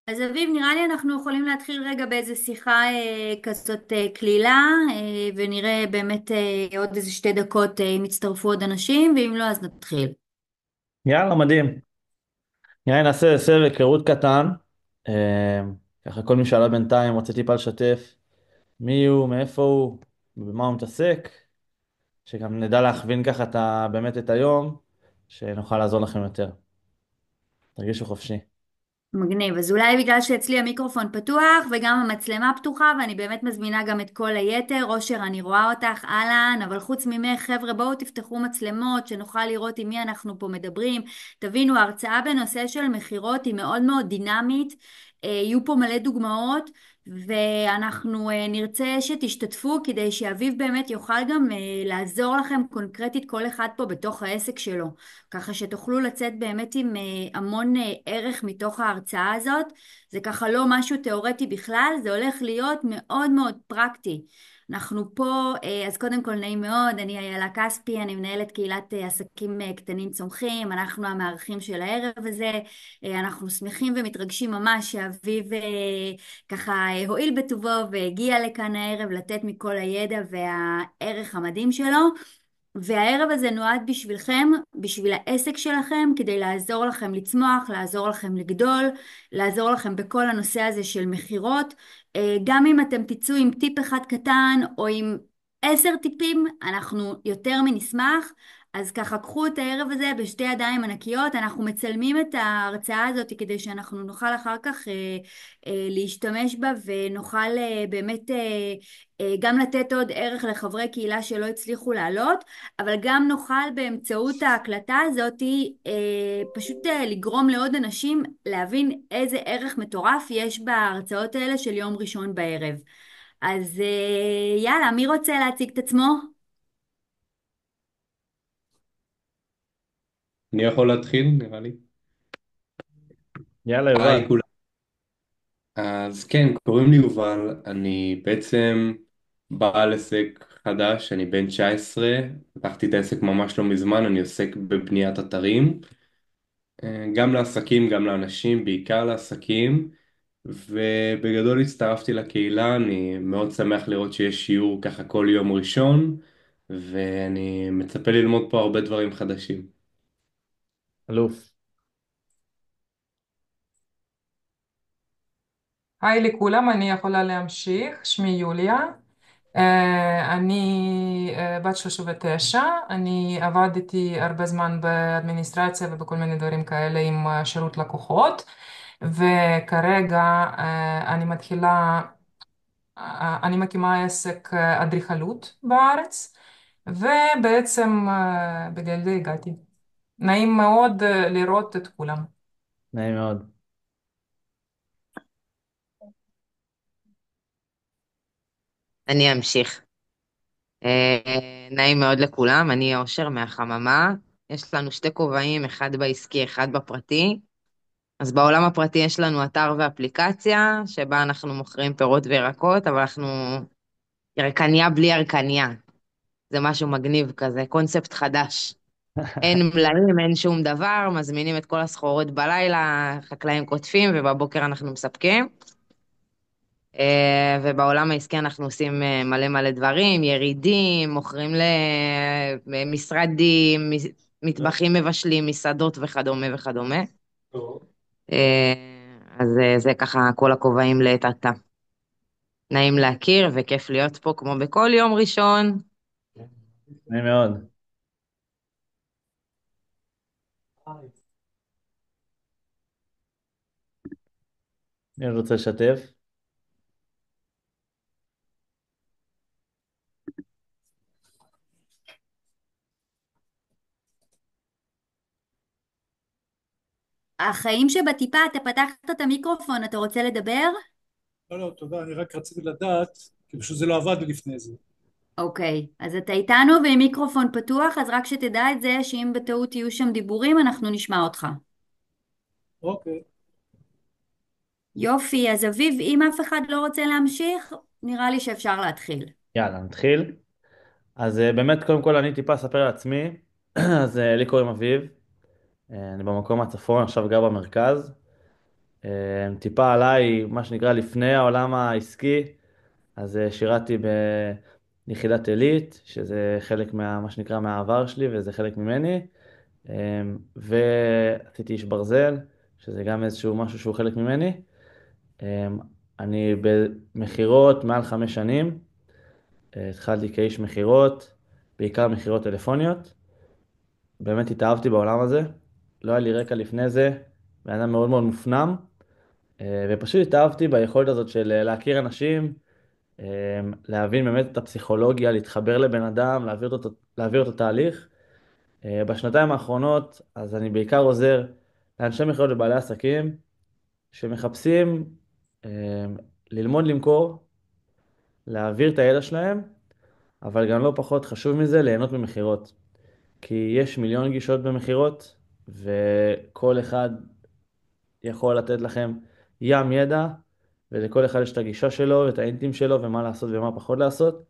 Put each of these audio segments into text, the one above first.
אז אביב, נראה לי אנחנו יכולים להתחיל רגע באיזה שיחה כזאת קלילה, ונראה באמת עוד איזה 2 דקות אם יצטרפו עוד אנשים, ואם לא אז נתחיל. יאללה, מדהים. יאללה, נעשה סבב היכרות קטן. ככה כל מי שעלה בינתיים רוצה טיפה לשתף מי הוא, מאיפה הוא, במה הוא מתעסק, שגם נדע להכווין ככה באמת את היום, שנוכל לעזור לכם יותר. תרגישו חופשי. מגניב. אז אולי בגלל שאצלי המיקרופון פתוח וגם המצלמה פתוחה, ואני באמת מזמינה גם את כל היתר. אושר, אני רואה אותך, אהלן, אבל חוץ ממך, חבר'ה, בואו תפתחו מצלמות, שנוכל לראות עם מי אנחנו פה מדברים. תבינו, ההרצאה בנושא של מכירות היא מאוד מאוד דינמית. יהיו פה מלא דוגמאות, ואנחנו נרצה שתשתתפו כדי שאביב באמת יוכל גם לעזור לכם קונקרטית, כל אחד פה בתוך העסק שלו. ככה שתוכלו לצאת באמת עם המון ערך מתוך ההרצאה הזאת. זה ככה לא משהו תיאורטי בכלל, זה הולך להיות מאוד מאוד פרקטי. אנחנו פה, אז קודם כל נעים מאוד, אני איילה כספי, אני מנהלת קהילת עסקים קטנים צומחים, אנחנו המארחים של הערב הזה. אנחנו שמחים ומתרגשים ממש שאביב ככה הואיל בטובו והגיע לכאן הערב לתת מכל הידע והערך המדהים שלו. והערב הזה נועד בשבילכם, בשביל העסק שלכם, כדי לעזור לכם לצמוח, לעזור לכם לגדול, לעזור לכם בכל הנושא הזה של מכירות. גם אם אתם תצאו עם טיפ אחד קטן או עם 10 טיפים, אנחנו יותר מנשמח. אז ככה קחו את הערב הזה בשתי ידיים ענקיות. אנחנו מצלמים את ההרצאה הזאת כדי שאנחנו נוכל אחר כך להשתמש בה ונוכל באמת גם לתת עוד ערך לחברי קהילה שלא הצליחו לעלות, אבל גם נוכל באמצעות ההקלטה הזאת פשוט לגרום לעוד אנשים להבין איזה ערך מטורף יש בהרצאות האלה של יום ראשון בערב. אז יאללה, מי רוצה להציג את עצמו? אני יכול להתחיל, נראה לי. יאללה, היי יובל. כולם. אז כן, קוראים לי יובל, אני בעצם בעל עסק חדש, אני בן 19, פתחתי את העסק ממש לא מזמן, אני עוסק בבניית אתרים, גם לעסקים, גם לאנשים, בעיקר לעסקים, ובגדול הצטרפתי לקהילה, אני מאוד שמח לראות שיש שיעור ככה כל יום ראשון, ואני מצפה ללמוד פה הרבה דברים חדשים. אלוף. היי לכולם, אני יכולה להמשיך. שמי יוליה. אני בת 39. אני עבדתי הרבה זמן באדמיניסטרציה ובכל מיני דברים כאלה עם שירות לקוחות, וכרגע אני מקימה עסק אדריכלות בארץ, ובעצם בגלל זה הגעתי. נעים מאוד לראות את כולם. נעים מאוד. אני אמשיך. נעים מאוד לכולם, אני אושר מהחממה. יש לנו 2 כובעים, אחד בעסקי, אחד בפרטי. אז בעולם הפרטי יש לנו אתר ואפליקציה, שבה אנחנו מוכרים פירות וירקות, אבל אנחנו ירקניה בלי ירקניה. זה משהו מגניב כזה, קונספט חדש. אין מלאים, אין שום דבר, מזמינים את כל הסחורות בלילה, חקלאים קוטפים, ובבוקר אנחנו מספקים. ובעולם העסקי אנחנו עושים מלא מלא דברים, ירידים, מוכרים למשרדים, מטבחים מבשלים, מסעדות וכדומה וכדומה. אה, אז זה ככה כל הכובעים לעת עתה. נעים להכיר וכיף להיות פה כמו בכל יום ראשון. נעים מאוד. מי עוד רוצה לשתף? החיים שבטיפה, אתה פתחת את המיקרופון, אתה רוצה לדבר? לא, לא, תודה, אני רק רציתי לדעת, כי פשוט זה לא עבד לי לפני זה. אוקיי, אז אתה איתנו ועם מיקרופון פתוח, אז רק שתדע את זה שאם בטעות יהיו שם דיבורים, אנחנו נשמע אותך. אוקיי. יופי, אז אביב, אם אף אחד לא רוצה להמשיך, נראה לי שאפשר להתחיל. יאללה, נתחיל. אז באמת, קודם כל אני טיפה אספר על עצמי. אז לי קוראים אביב. אני במקום הצפון, עכשיו גר במרכז. טיפה עליי, מה שנקרא, לפני העולם העסקי, אז שירתתי ביחידת עילית, שזה חלק מה שנקרא מהעבר שלי וזה חלק ממני, ועשיתי איש ברזל, שזה גם איזשהו משהו שהוא חלק ממני. אני במכירות מעל 5 שנים, התחלתי כאיש מכירות, בעיקר מכירות טלפוניות. באמת התאהבתי בעולם הזה, לא היה לי רקע לפני זה, בן אדם מאוד מאוד מופנם, ופשוט התאהבתי ביכולת הזאת של להכיר אנשים, להבין באמת את הפסיכולוגיה, להתחבר לבן אדם, להעביר אותו תהליך. בשנתיים האחרונות, אז אני בעיקר עוזר לאנשי מכירות ובעלי עסקים שמחפשים אה, ללמוד למכור, להעביר את הידע שלהם, אבל גם לא פחות חשוב מזה, ליהנות ממכירות. כי יש מיליון גישות במכירות, וכל אחד יכול לתת לכם ים ידע, ולכל אחד יש את הגישה שלו ואת האינטים שלו ומה לעשות ומה פחות לעשות.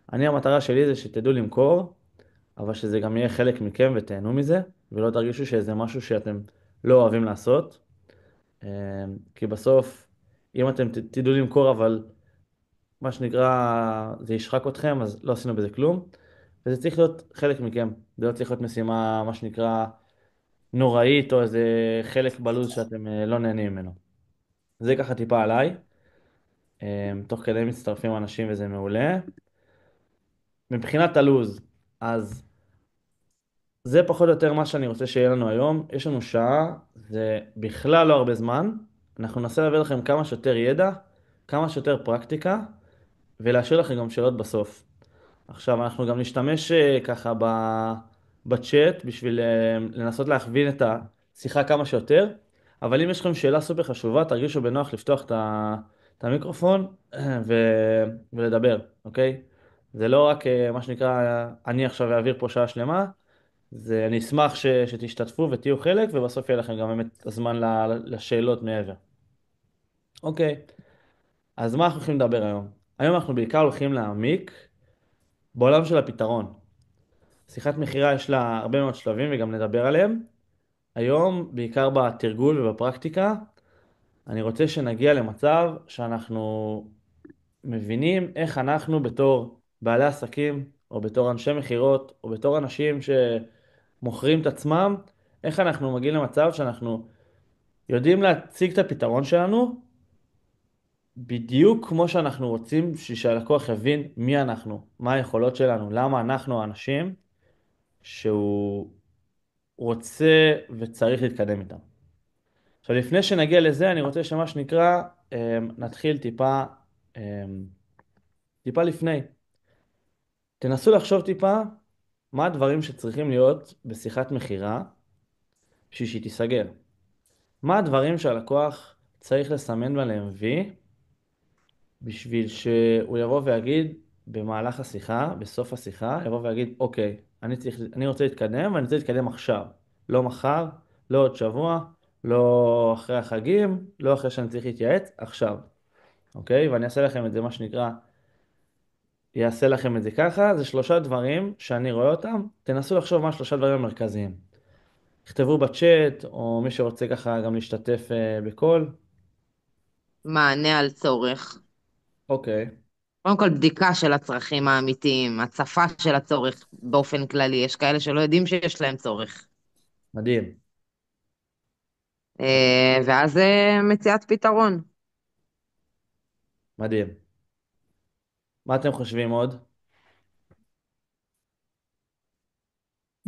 המטרה שלי זה שתדעו למכור, אבל שזה גם יהיה חלק מכם ותהנו מזה, ולא תרגישו שזה משהו שאתם לא אוהבים לעשות. כי בסוף, אם אתם תדעו למכור, אבל מה שנקרא, זה ישחק אתכם, אז לא עשינו בזה כלום. וזה צריך להיות חלק מכם. זה לא צריך להיות משימה, מה שנקרא, נוראית, או איזה חלק בלוז שאתם לא נהנים ממנו. זה ככה טיפה עליי. תוך כדי מצטרפים אנשים וזה מעולה. מבחינת הלוז, אז זה פחות או יותר מה שאני רוצה שיהיה לנו היום. יש לנו שעה, זה בכלל לא הרבה זמן. אנחנו ננסה להביא לכם כמה שיותר ידע, כמה שיותר פרקטיקה, ולהשאיר לכם גם שאלות בסוף. עכשיו, אנחנו גם נשתמש ככה בצ'אט בשביל לנסות להכווין את השיחה כמה שיותר, אבל אם יש לכם שאלה סופר חשובה, תרגישו בנוח לפתוח את המיקרופון ו... ולדבר, אוקיי? זה לא רק מה שנקרא, אני עכשיו אעביר פה שעה שלמה, אני אשמח שתשתתפו ותהיו חלק, ובסוף יהיה לכם גם באמת הזמן לשאלות מעבר. אוקיי, אז מה אנחנו הולכים לדבר היום? היום אנחנו בעיקר הולכים להעמיק בעולם של הפתרון. שיחת מכירה יש לה הרבה מאוד שלבים וגם נדבר עליהם. היום, בעיקר בתרגול ובפרקטיקה, אני רוצה שנגיע למצב שאנחנו מבינים איך אנחנו בתור בעלי עסקים, או בתור אנשי מכירות, או בתור אנשים שמוכרים את עצמם, איך אנחנו מגיעים למצב שאנחנו יודעים להציג את הפתרון שלנו, בדיוק כמו שאנחנו רוצים בשביל שהלקוח יבין מי אנחנו, מה היכולות שלנו, למה אנחנו האנשים שהוא רוצה וצריך להתקדם איתם. עכשיו, לפני שנגיע לזה, אני רוצה שמה שנקרא, נתחיל אמ, טיפה לפני. תנסו לחשוב טיפה מה הדברים שצריכים להיות בשיחת מכירה בשביל שהיא תיסגר. מה הדברים שהלקוח צריך לסמן עליהם וי, בשביל שהוא יבוא ויגיד במהלך השיחה, בסוף השיחה, יבוא ויגיד, אוקיי, אני רוצה להתקדם ואני רוצה להתקדם עכשיו. לא מחר, לא עוד שבוע, לא אחרי החגים, לא אחרי שאני צריך להתייעץ, עכשיו. אוקיי? ואני אעשה לכם את זה, מה שנקרא, יעשה לכם את זה ככה. זה 3 דברים שאני רואה אותם. תנסו לחשוב מה 3 דברים המרכזיים. תכתבו בצ'אט, או מי שרוצה ככה גם להשתתף בקול. מענה על צורך. אוקיי, קודם כל, בדיקה של הצרכים האמיתיים, הצפה של הצורך באופן כללי. יש כאלה שלא יודעים שיש להם צורך. מדהים, ואז מציאת פתרון. מדהים. מה אתם חושבים עוד?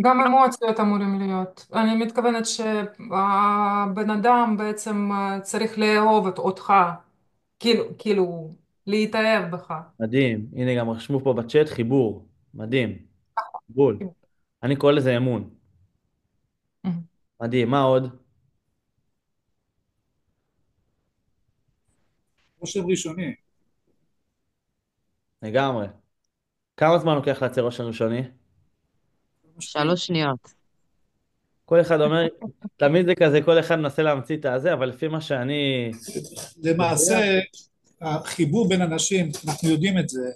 גם אמוציות אמורים להיות. אני מתכוונת שהבן אדם בעצם צריך לאהוב אותך, כאילו, להתאהב בך. מדהים. הנה גם רשמו פה בצ'אט חיבור. מדהים. בול. אני קורא לזה אמון. מדהים. מה עוד? רושם ראשוני. לגמרי. כמה זמן לוקח לייצר רושם ראשוני? 3 שניות. כל אחד אומר, תמיד זה כזה, כל אחד מנסה להמציא את הזה, אבל לפי מה שאני יודע, למעשה, החיבור בין אנשים, אנחנו יודעים את זה,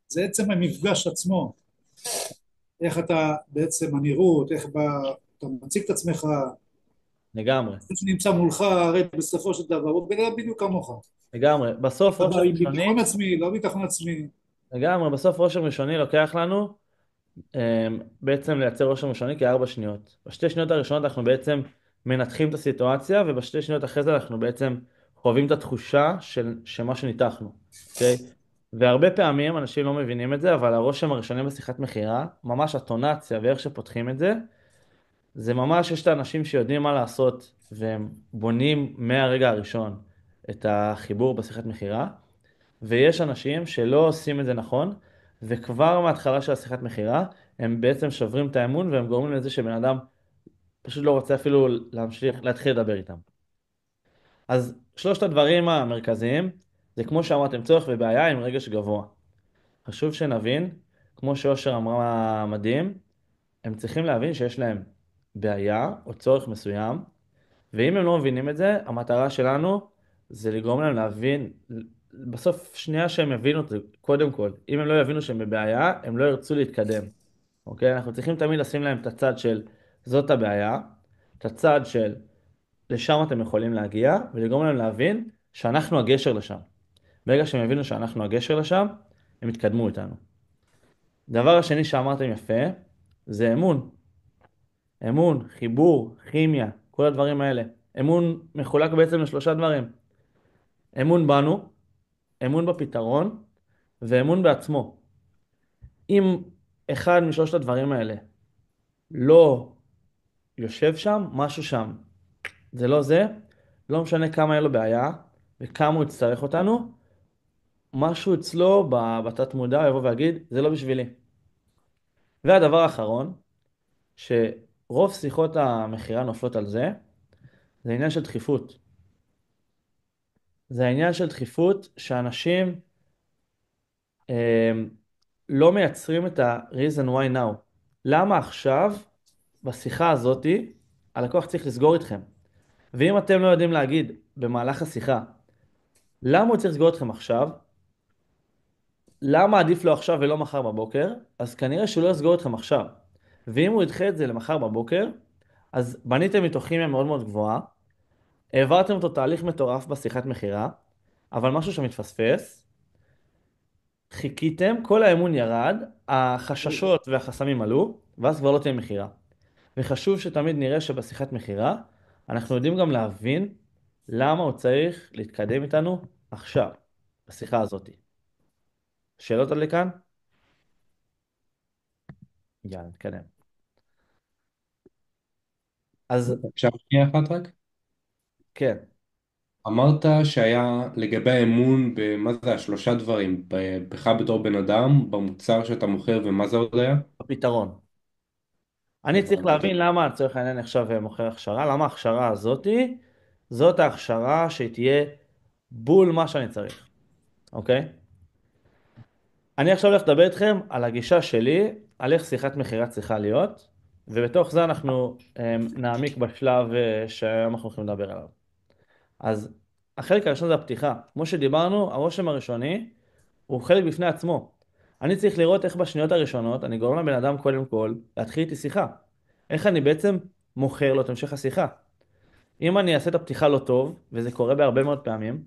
זה עצם המפגש עצמו. איך אתה בעצם, הנראות, אתה מציג את עצמך, לגמרי, זה שנמצא מולך, הרי בסופו של דבר הוא בן אדם בדיוק כמוך. לגמרי. בסוף אתה בא רושם עם ביטחון ראשוני, עצמי, לא ביטחון עצמי. לגמרי, בסוף רושם ראשוני לוקח לנו בעצם לייצר רושם ראשוני כארבע שניות. בשתי שניות הראשונות אנחנו בעצם מנתחים את הסיטואציה, ובשתי שניות אחרי זה אנחנו בעצם חווים את התחושה של שמה שניתחנו, אוקיי? והרבה פעמים אנשים לא מבינים את זה, אבל הרושם הראשוני בשיחת מכירה, ממש הטונציה ואיך שפותחים את זה, זה ממש יש את האנשים שיודעים מה לעשות, והם בונים מהרגע הראשון את החיבור בשיחת מכירה, ויש אנשים שלא עושים את זה נכון, וכבר מההתחלה של השיחת מכירה, הם בעצם שוברים את האמון, והם גורמים לזה שבן אדם פשוט לא רוצה אפילו להמשיך, להתחיל לדבר איתם. אז שלושת הדברים המרכזיים, זה כמו שאמרתם, צורך ובעיה עם רגש גבוה. חשוב שנבין, כמו שאושר אמרה מדהים, הם צריכים להבין שיש להם בעיה או צורך מסוים, ואם הם לא מבינים את זה, המטרה שלנו זה לגרום להם להבין, בסוף שנייה שהם יבינו את זה, קודם כל, אם הם לא יבינו שהם בבעיה, הם לא ירצו להתקדם, אוקיי? אנחנו צריכים תמיד לשים להם את הצד של זאת הבעיה, את הצד של לשם אתם יכולים להגיע, ולגרום להם להבין שאנחנו הגשר לשם. ברגע שהם יבינו שאנחנו הגשר לשם, הם יתקדמו איתנו. דבר השני שאמרתם יפה, זה אמון. אמון, חיבור, כימיה, כל הדברים האלה. אמון מחולק בעצם לשלושה דברים. אמון בנו, אמון בפתרון ואמון בעצמו. אם אחד משלושת הדברים האלה לא יושב שם, משהו שם, זה לא זה, לא משנה כמה יהיה לו בעיה וכמה הוא יצטרך אותנו, משהו אצלו בתת מודע יבוא ויגיד, זה לא בשבילי. והדבר האחרון, שרוב שיחות המכירה נופלות על זה, זה עניין של דחיפות. זה העניין של דחיפות שאנשים לא מייצרים את ה-reason why now. למה עכשיו, בשיחה הזאתי, הלקוח צריך לסגור איתכם? ואם אתם לא יודעים להגיד במהלך השיחה, למה הוא צריך לסגור אתכם עכשיו? למה עדיף לו עכשיו ולא מחר בבוקר? אז כנראה שהוא לא יסגור אתכם עכשיו. ואם הוא ידחה את זה למחר בבוקר, אז בניתם איתו כימיה מאוד מאוד גבוהה, העברתם אותו תהליך מטורף בשיחת מכירה, אבל משהו שמתפספס, חיכיתם, כל האמון ירד, החששות והחסמים עלו, ואז כבר לא תהיה מכירה. וחשוב שתמיד נראה שבשיחת מכירה, אנחנו יודעים גם להבין למה הוא צריך להתקדם איתנו עכשיו, בשיחה הזאת. שאלות עד לכאן? יאללה, נתקדם. אז אפשר שנייה אחת רק? כן, אמרת שהיה לגבי האמון, מה זה השלושה דברים? בך בתור בן אדם, במוצר שאתה מוכר, ומה זה עוד היה? הפתרון. אני צריך הבנתי. להבין למה לצורך העניין עכשיו מוכר הכשרה, למה ההכשרה הזאתי, זאת ההכשרה שתהיה בול מה שאני צריך, אוקיי? אני עכשיו הולך לדבר איתכם על הגישה שלי, על איך שיחת מכירה צריכה להיות, ובתוך זה אנחנו נעמיק בשלב שהיום אנחנו הולכים לדבר עליו. אז החלק הראשון זה הפתיחה. כמו שדיברנו, הרושם הראשוני הוא חלק בפני עצמו. אני צריך לראות איך בשניות הראשונות אני גורם לבן אדם קודם כל להתחיל איתי שיחה. איך אני בעצם מוכר לו את המשך השיחה. אם אני אעשה את הפתיחה לא טוב, וזה קורה בהרבה מאוד פעמים,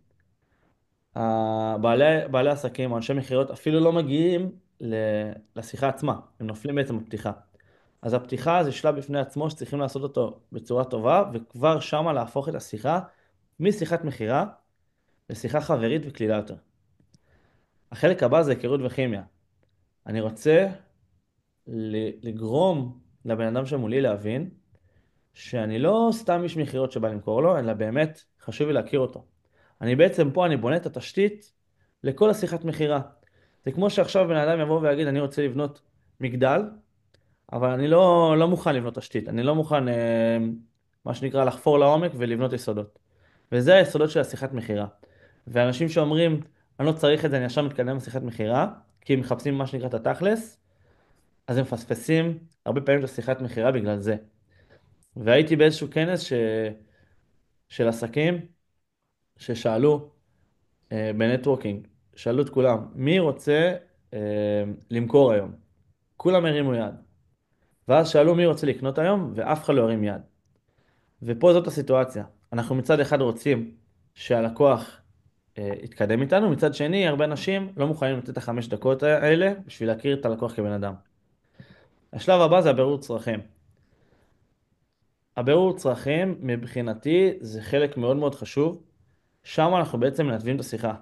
בעלי עסקים או אנשי מכירות אפילו לא מגיעים לשיחה עצמה, הם נופלים בעצם בפתיחה. אז הפתיחה זה שלב בפני עצמו שצריכים לעשות אותו בצורה טובה, וכבר שמה להפוך את השיחה משיחת מכירה לשיחה חברית וקלילה יותר. החלק הבא זה היכרות וכימיה. אני רוצה לגרום לבן אדם שמולי להבין שאני לא סתם איש מכירות שבא למכור לו, אלא באמת חשוב לי להכיר אותו. אני בעצם פה, אני בונה את התשתית לכל השיחת מכירה. זה כמו שעכשיו בן אדם יבוא ויגיד, אני רוצה לבנות מגדל, אבל אני לא מוכן לבנות תשתית. אני לא מוכן, מה שנקרא, לחפור לעומק ולבנות יסודות. וזה היסודות של השיחת מכירה. ואנשים שאומרים, אני לא צריך את זה, אני ישר מתקדם בשיחת מכירה, כי הם מחפשים מה שנקרא את התכלס, אז הם מפספסים הרבה פעמים את השיחת מכירה בגלל זה. והייתי באיזשהו כנס של עסקים ששאלו בנטוורקינג, שאלו את כולם, מי רוצה למכור היום? כולם הרימו יד. ואז שאלו מי רוצה לקנות היום, ואף אחד לא הרים יד. ופה זאת הסיטואציה. אנחנו מצד אחד רוצים שהלקוח יתקדם איתנו, מצד שני, הרבה אנשים לא מוכנים לתת את ה5 דקות האלה בשביל להכיר את הלקוח כבן אדם. השלב הבא זה הבירור צרכים. הבירור צרכים, מבחינתי, זה חלק מאוד מאוד חשוב. שם אנחנו בעצם מנתבים את השיחה.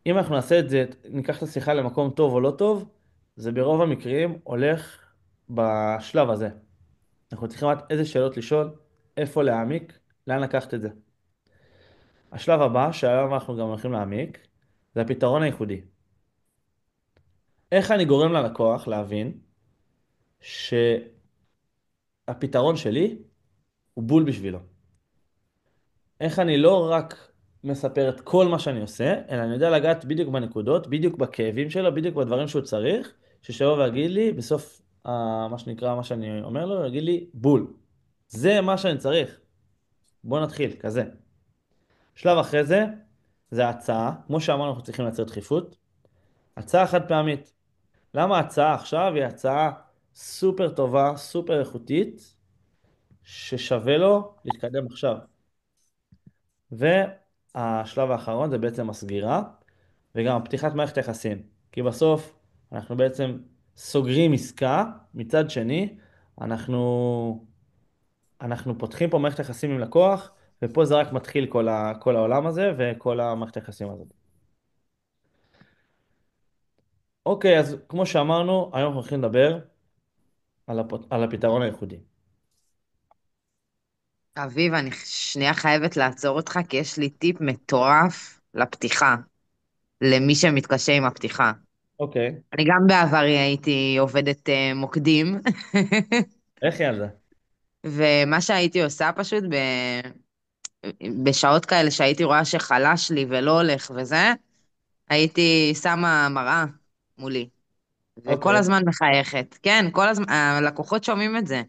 אם אנחנו נעשה את זה, ניקח את השיחה למקום טוב או לא טוב, זה ברוב המקרים הולך בשלב הזה. אנחנו צריכים לדעת איזה שאלות לשאול, איפה להעמיק, לאן לקחת את זה. השלב הבא, שהיום אנחנו גם הולכים להעמיק, זה הפתרון הייחודי. איך אני גורם ללקוח להבין שהפתרון שלי הוא בול בשבילו. איך אני לא רק מספר את כל מה שאני עושה, אלא אני יודע לגעת בדיוק בנקודות, בדיוק בכאבים שלו, בדיוק בדברים שהוא צריך, ששיבוא ויגיד לי, בסוף מה שנקרא, מה שאני אומר לו, יגיד לי, בול. זה מה שאני צריך. בוא נתחיל, כזה. שלב אחרי זה, זה ההצעה. כמו שאמרנו, אנחנו צריכים לייצר דחיפות. הצעה חד פעמית. למה ההצעה עכשיו היא הצעה סופר טובה, סופר איכותית, ששווה לו להתקדם עכשיו. והשלב האחרון זה בעצם הסגירה, וגם פתיחת מערכת היחסים. כי בסוף אנחנו בעצם סוגרים עסקה, מצד שני, אנחנו, אנחנו פותחים פה מערכת יחסים עם לקוח, ופה זה רק מתחיל כל העולם הזה וכל המערכת היחסים הזאת. אוקיי, אז כמו שאמרנו, היום אנחנו הולכים לדבר על הפתרון הייחודי. אביב, אני שנייה חייבת לעצור אותך, כי יש לי טיפ מטורף לפתיחה, למי שמתקשה עם הפתיחה. אוקיי, אני גם בעברי הייתי עובדת מוקדים, איך היא על זה? ומה שהייתי עושה פשוט בשעות כאלה שהייתי רואה שחלש לי ולא הולך וזה, הייתי שמה מראה מולי, וכל אוקיי, הזמן מחייכת. כן, כל הזמן, הלקוחות שומעים את זה.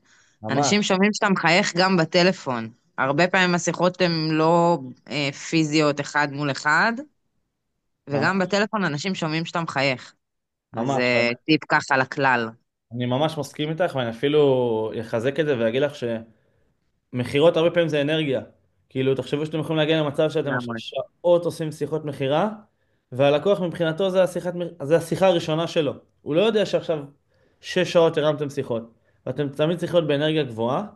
ממש, אנשים שומעים שאתה מחייך גם בטלפון. הרבה פעמים השיחות הן לא פיזיות אחד מול אחד, וגם ממש, בטלפון אנשים שומעים שאתה מחייך. אז ממש. טיפ ככה לכלל. אני ממש מסכים איתך, ואני אפילו אחזק את זה ואגיד לך שמכירות הרבה פעמים זה אנרגיה. כאילו, תחשבו שאתם יכולים להגיע למצב שאתם עכשיו לגמרי. שעות עושים שיחות מכירה, והלקוח מבחינתו זה השיחה הראשונה שלו. הוא לא יודע שעכשיו 6 שעות הרמתם שיחות. ואתם תמיד צריכים להיות באנרגיה גבוהה,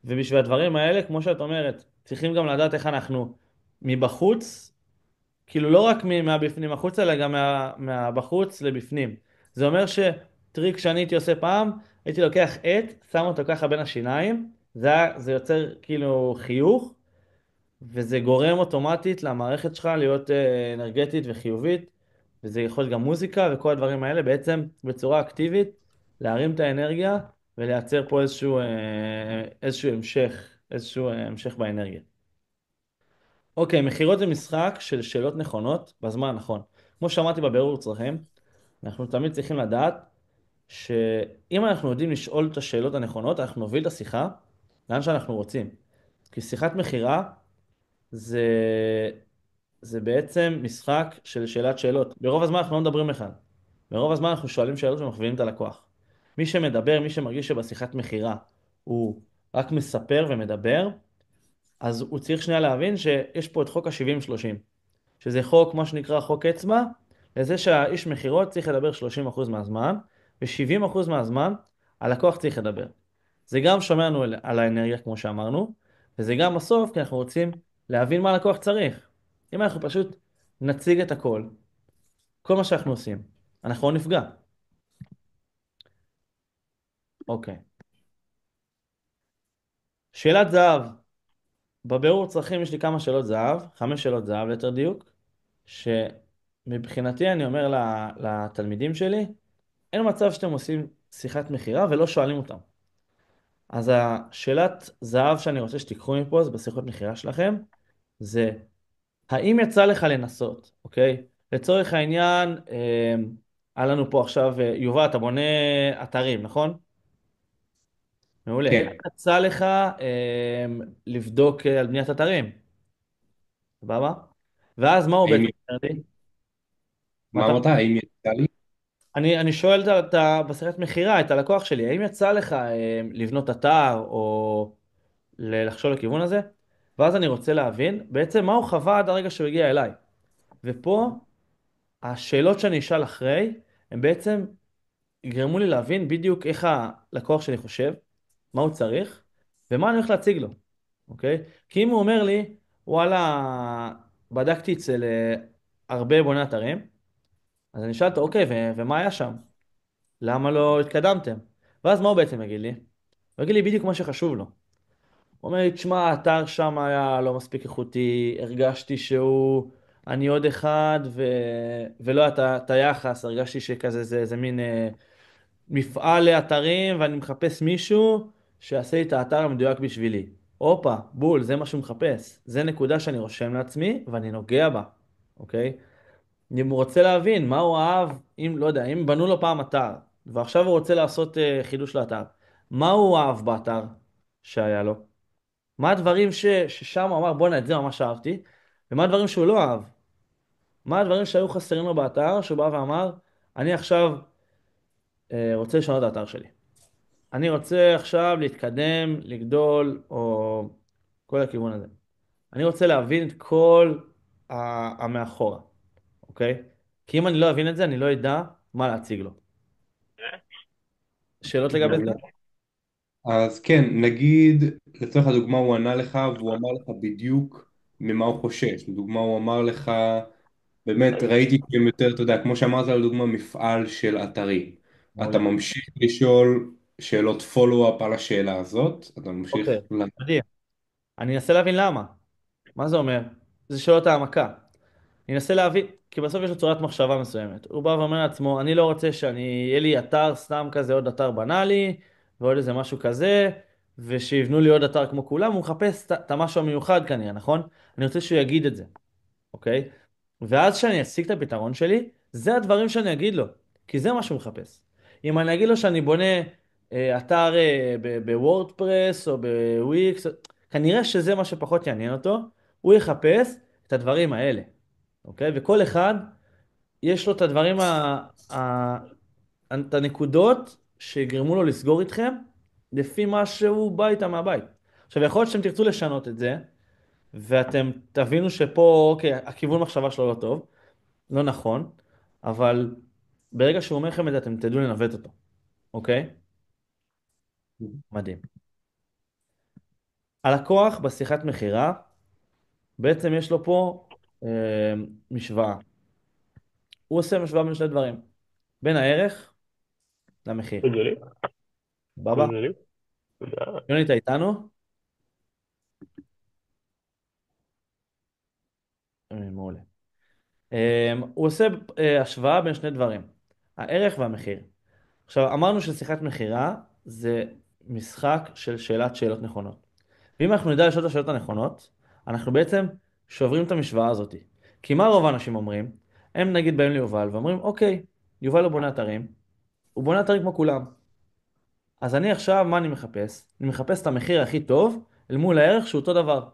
ובשביל הדברים האלה, כמו שאת אומרת, צריכים גם לדעת איך אנחנו מבחוץ, כאילו לא רק מהבפנים החוצה, אלא גם מהבחוץ לבפנים. זה אומר שטריק שאני הייתי עושה פעם, הייתי לוקח עט, שם אותו ככה בין השיניים, זה יוצר כאילו חיוך, וזה גורם אוטומטית למערכת שלך להיות אנרגטית וחיובית, וזה יכול להיות גם מוזיקה וכל הדברים האלה, בעצם בצורה אקטיבית, להרים את האנרגיה ולייצר פה איזשהו המשך באנרגיה. אוקיי, מכירות זה משחק של שאלות נכונות בזמן הנכון. כמו שאמרתי בבירור צרכים, אנחנו תמיד צריכים לדעת שאם אנחנו יודעים לשאול את השאלות הנכונות, אנחנו נוביל את השיחה לאן שאנחנו רוצים. כי שיחת מכירה זה, זה בעצם משחק של שאלת שאלות. ברוב הזמן אנחנו לא מדברים בכלל. ברוב הזמן אנחנו שואלים שאלות ומכווינים את הלקוח. מי שמדבר, מי שמרגיש שבשיחת מכירה הוא רק מספר ומדבר, אז הוא צריך שנייה להבין שיש פה את חוק ה-70-30. שזה חוק, מה שנקרא חוק אצבע, לזה שהאיש מכירות צריך לדבר 30% מהזמן, ו-70% מהזמן הלקוח צריך לדבר. זה גם שומר לנו על האנרגיה, כמו שאמרנו, וזה גם בסוף, כי אנחנו רוצים להבין מה הלקוח צריך. אם אנחנו פשוט נציג את הכל, כל מה שאנחנו עושים, אנחנו לא נפגע. אוקיי. שאלת זהב. בבירור צרכים יש לי כמה שאלות זהב, 5 שאלות זהב ליתר דיוק, שמבחינתי אני אומר לתלמידים שלי, אין מצב שאתם עושים שיחת מכירה ולא שואלים אותם. אז השאלת זהב שאני רוצה שתיקחו מפה, זה בשיחות מכירה שלכם, זה האם יצא לך לנסות, אוקיי? לצורך העניין, היה לנו פה עכשיו, יובל, אתה בונה אתרים, נכון? מעולה. האם כן, יצא לך לבדוק על בניית אתרים? סבבה? ואז מה הוא האם, בעצם אומר לי? מה מה אתה... אמרת? האם יצא לי? אני שואל בשיחת מכירה את הלקוח שלי, האם יצא לך לבנות אתר או לחשוב לכיוון הזה, ואז אני רוצה להבין בעצם מה הוא חווה עד הרגע שהוא הגיע אליי. ופה השאלות שאני אשאל אחרי, הם בעצם יגרמו לי להבין בדיוק איך הלקוח שלי חושב, מה הוא צריך, ומה אני הולך להציג לו, אוקיי? כי אם הוא אומר לי, וואלה, בדקתי אצל הרבה בוני אתרים, אז אני אשאל אותו, אוקיי, ומה היה שם? למה לא התקדמתם? ואז מה הוא בעצם יגיד לי? הוא יגיד לי בדיוק מה שחשוב לו. הוא אומר לי, תשמע, האתר שם היה לא מספיק איכותי, הרגשתי שהוא אני עוד אחד, ולא היה את היחס, הרגשתי שכזה זה מין מפעל לאתרים, ואני מחפש מישהו שיעשה לי את האתר המדויק בשבילי. הופה, בול, זה מה שהוא מחפש. זה נקודה שאני רושם לעצמי, ואני נוגע בה, אוקיי? אם הוא רוצה להבין מה הוא אהב, אם, לא יודע, אם בנו לו פעם אתר, ועכשיו הוא רוצה לעשות חידוש לאתר, מה הוא אהב באתר שהיה לו? מה הדברים ששם הוא אמר, בואנה, את זה ממש אהבתי, ומה הדברים שהוא לא אהב? מה הדברים שהיו חסרים לו באתר, שהוא בא ואמר, אני עכשיו רוצה לשנות את האתר שלי. אני רוצה עכשיו להתקדם, לגדול, או כל הכיוון הזה. אני רוצה להבין את כל המאחורה, אוקיי? כי אם אני לא אבין את זה, אני לא אדע מה להציג לו. שאלות לגבי זה? מעולה. אז כן, נגיד, לצורך הדוגמה הוא ענה לך והוא אמר לך בדיוק ממה הוא חושש. לדוגמה הוא אמר לך, באמת ראיתי שהם יותר, אתה יודע, כמו שאמרת לדוגמה מפעל של אתרי. אתה מעולה. ממשיך לשאול שאלות פולו-אפ על השאלה הזאת, אתה אוקיי, ממשיך מדהים. אני אנסה להבין למה. מה זה אומר? זה שאלות העמקה. אני אנסה להבין, כי בסוף יש לו צורת מחשבה מסוימת. הוא בא ואומר לעצמו, אני לא רוצה יהיה לי אתר סתם כזה, עוד אתר בנאלי, ועוד איזה משהו כזה, ושיבנו לי עוד אתר כמו כולם, הוא מחפש את המשהו המיוחד כנראה, נכון? אני רוצה שהוא יגיד את זה, אוקיי? ואז כשאני אשיג את הפתרון שלי, זה הדברים שאני אגיד לו, כי זה מה שהוא מחפש. אם אני אגיד לו שאני בונה אתר בוורדפרס או בוויקס, כנראה שזה מה שפחות יעניין אותו, הוא יחפש את הדברים האלה. אוקיי? וכל אחד יש לו את הדברים, ה... את הנקודות שיגרמו לו לסגור איתכם, לפי מה שהוא בא איתם מהבית. עכשיו, יכול להיות שאתם תרצו לשנות את זה, ואתם תבינו שפה, אוקיי, הכיוון מחשבה שלו לא טוב, לא נכון, אבל ברגע שהוא אומר לכם את זה, אתם תדעו לנווט אותו, אוקיי? מדהים. הלקוח בשיחת מכירה, בעצם יש לו פה משוואה. הוא עושה משוואה בין שני דברים, בין הערך למחיר. הגיוני, בבא, הגיוני, תודה. יוני, אתה איתנו? מעולה. הוא עושה השוואה בין שני דברים, הערך והמחיר. עכשיו, אמרנו ששיחת מכירה זה משחק של שאלת שאלות נכונות. ואם אנחנו נדע לשאול את השאלות הנכונות, אנחנו בעצם שוברים את המשוואה הזאת. כי מה רוב האנשים אומרים? הם נגיד באים ליובל ואומרים, אוקיי, יובל הוא בונה אתרים, הוא בונה אתרים כמו כולם. אז אני עכשיו, מה אני מחפש? אני מחפש את המחיר הכי טוב אל מול הערך שהוא אותו דבר.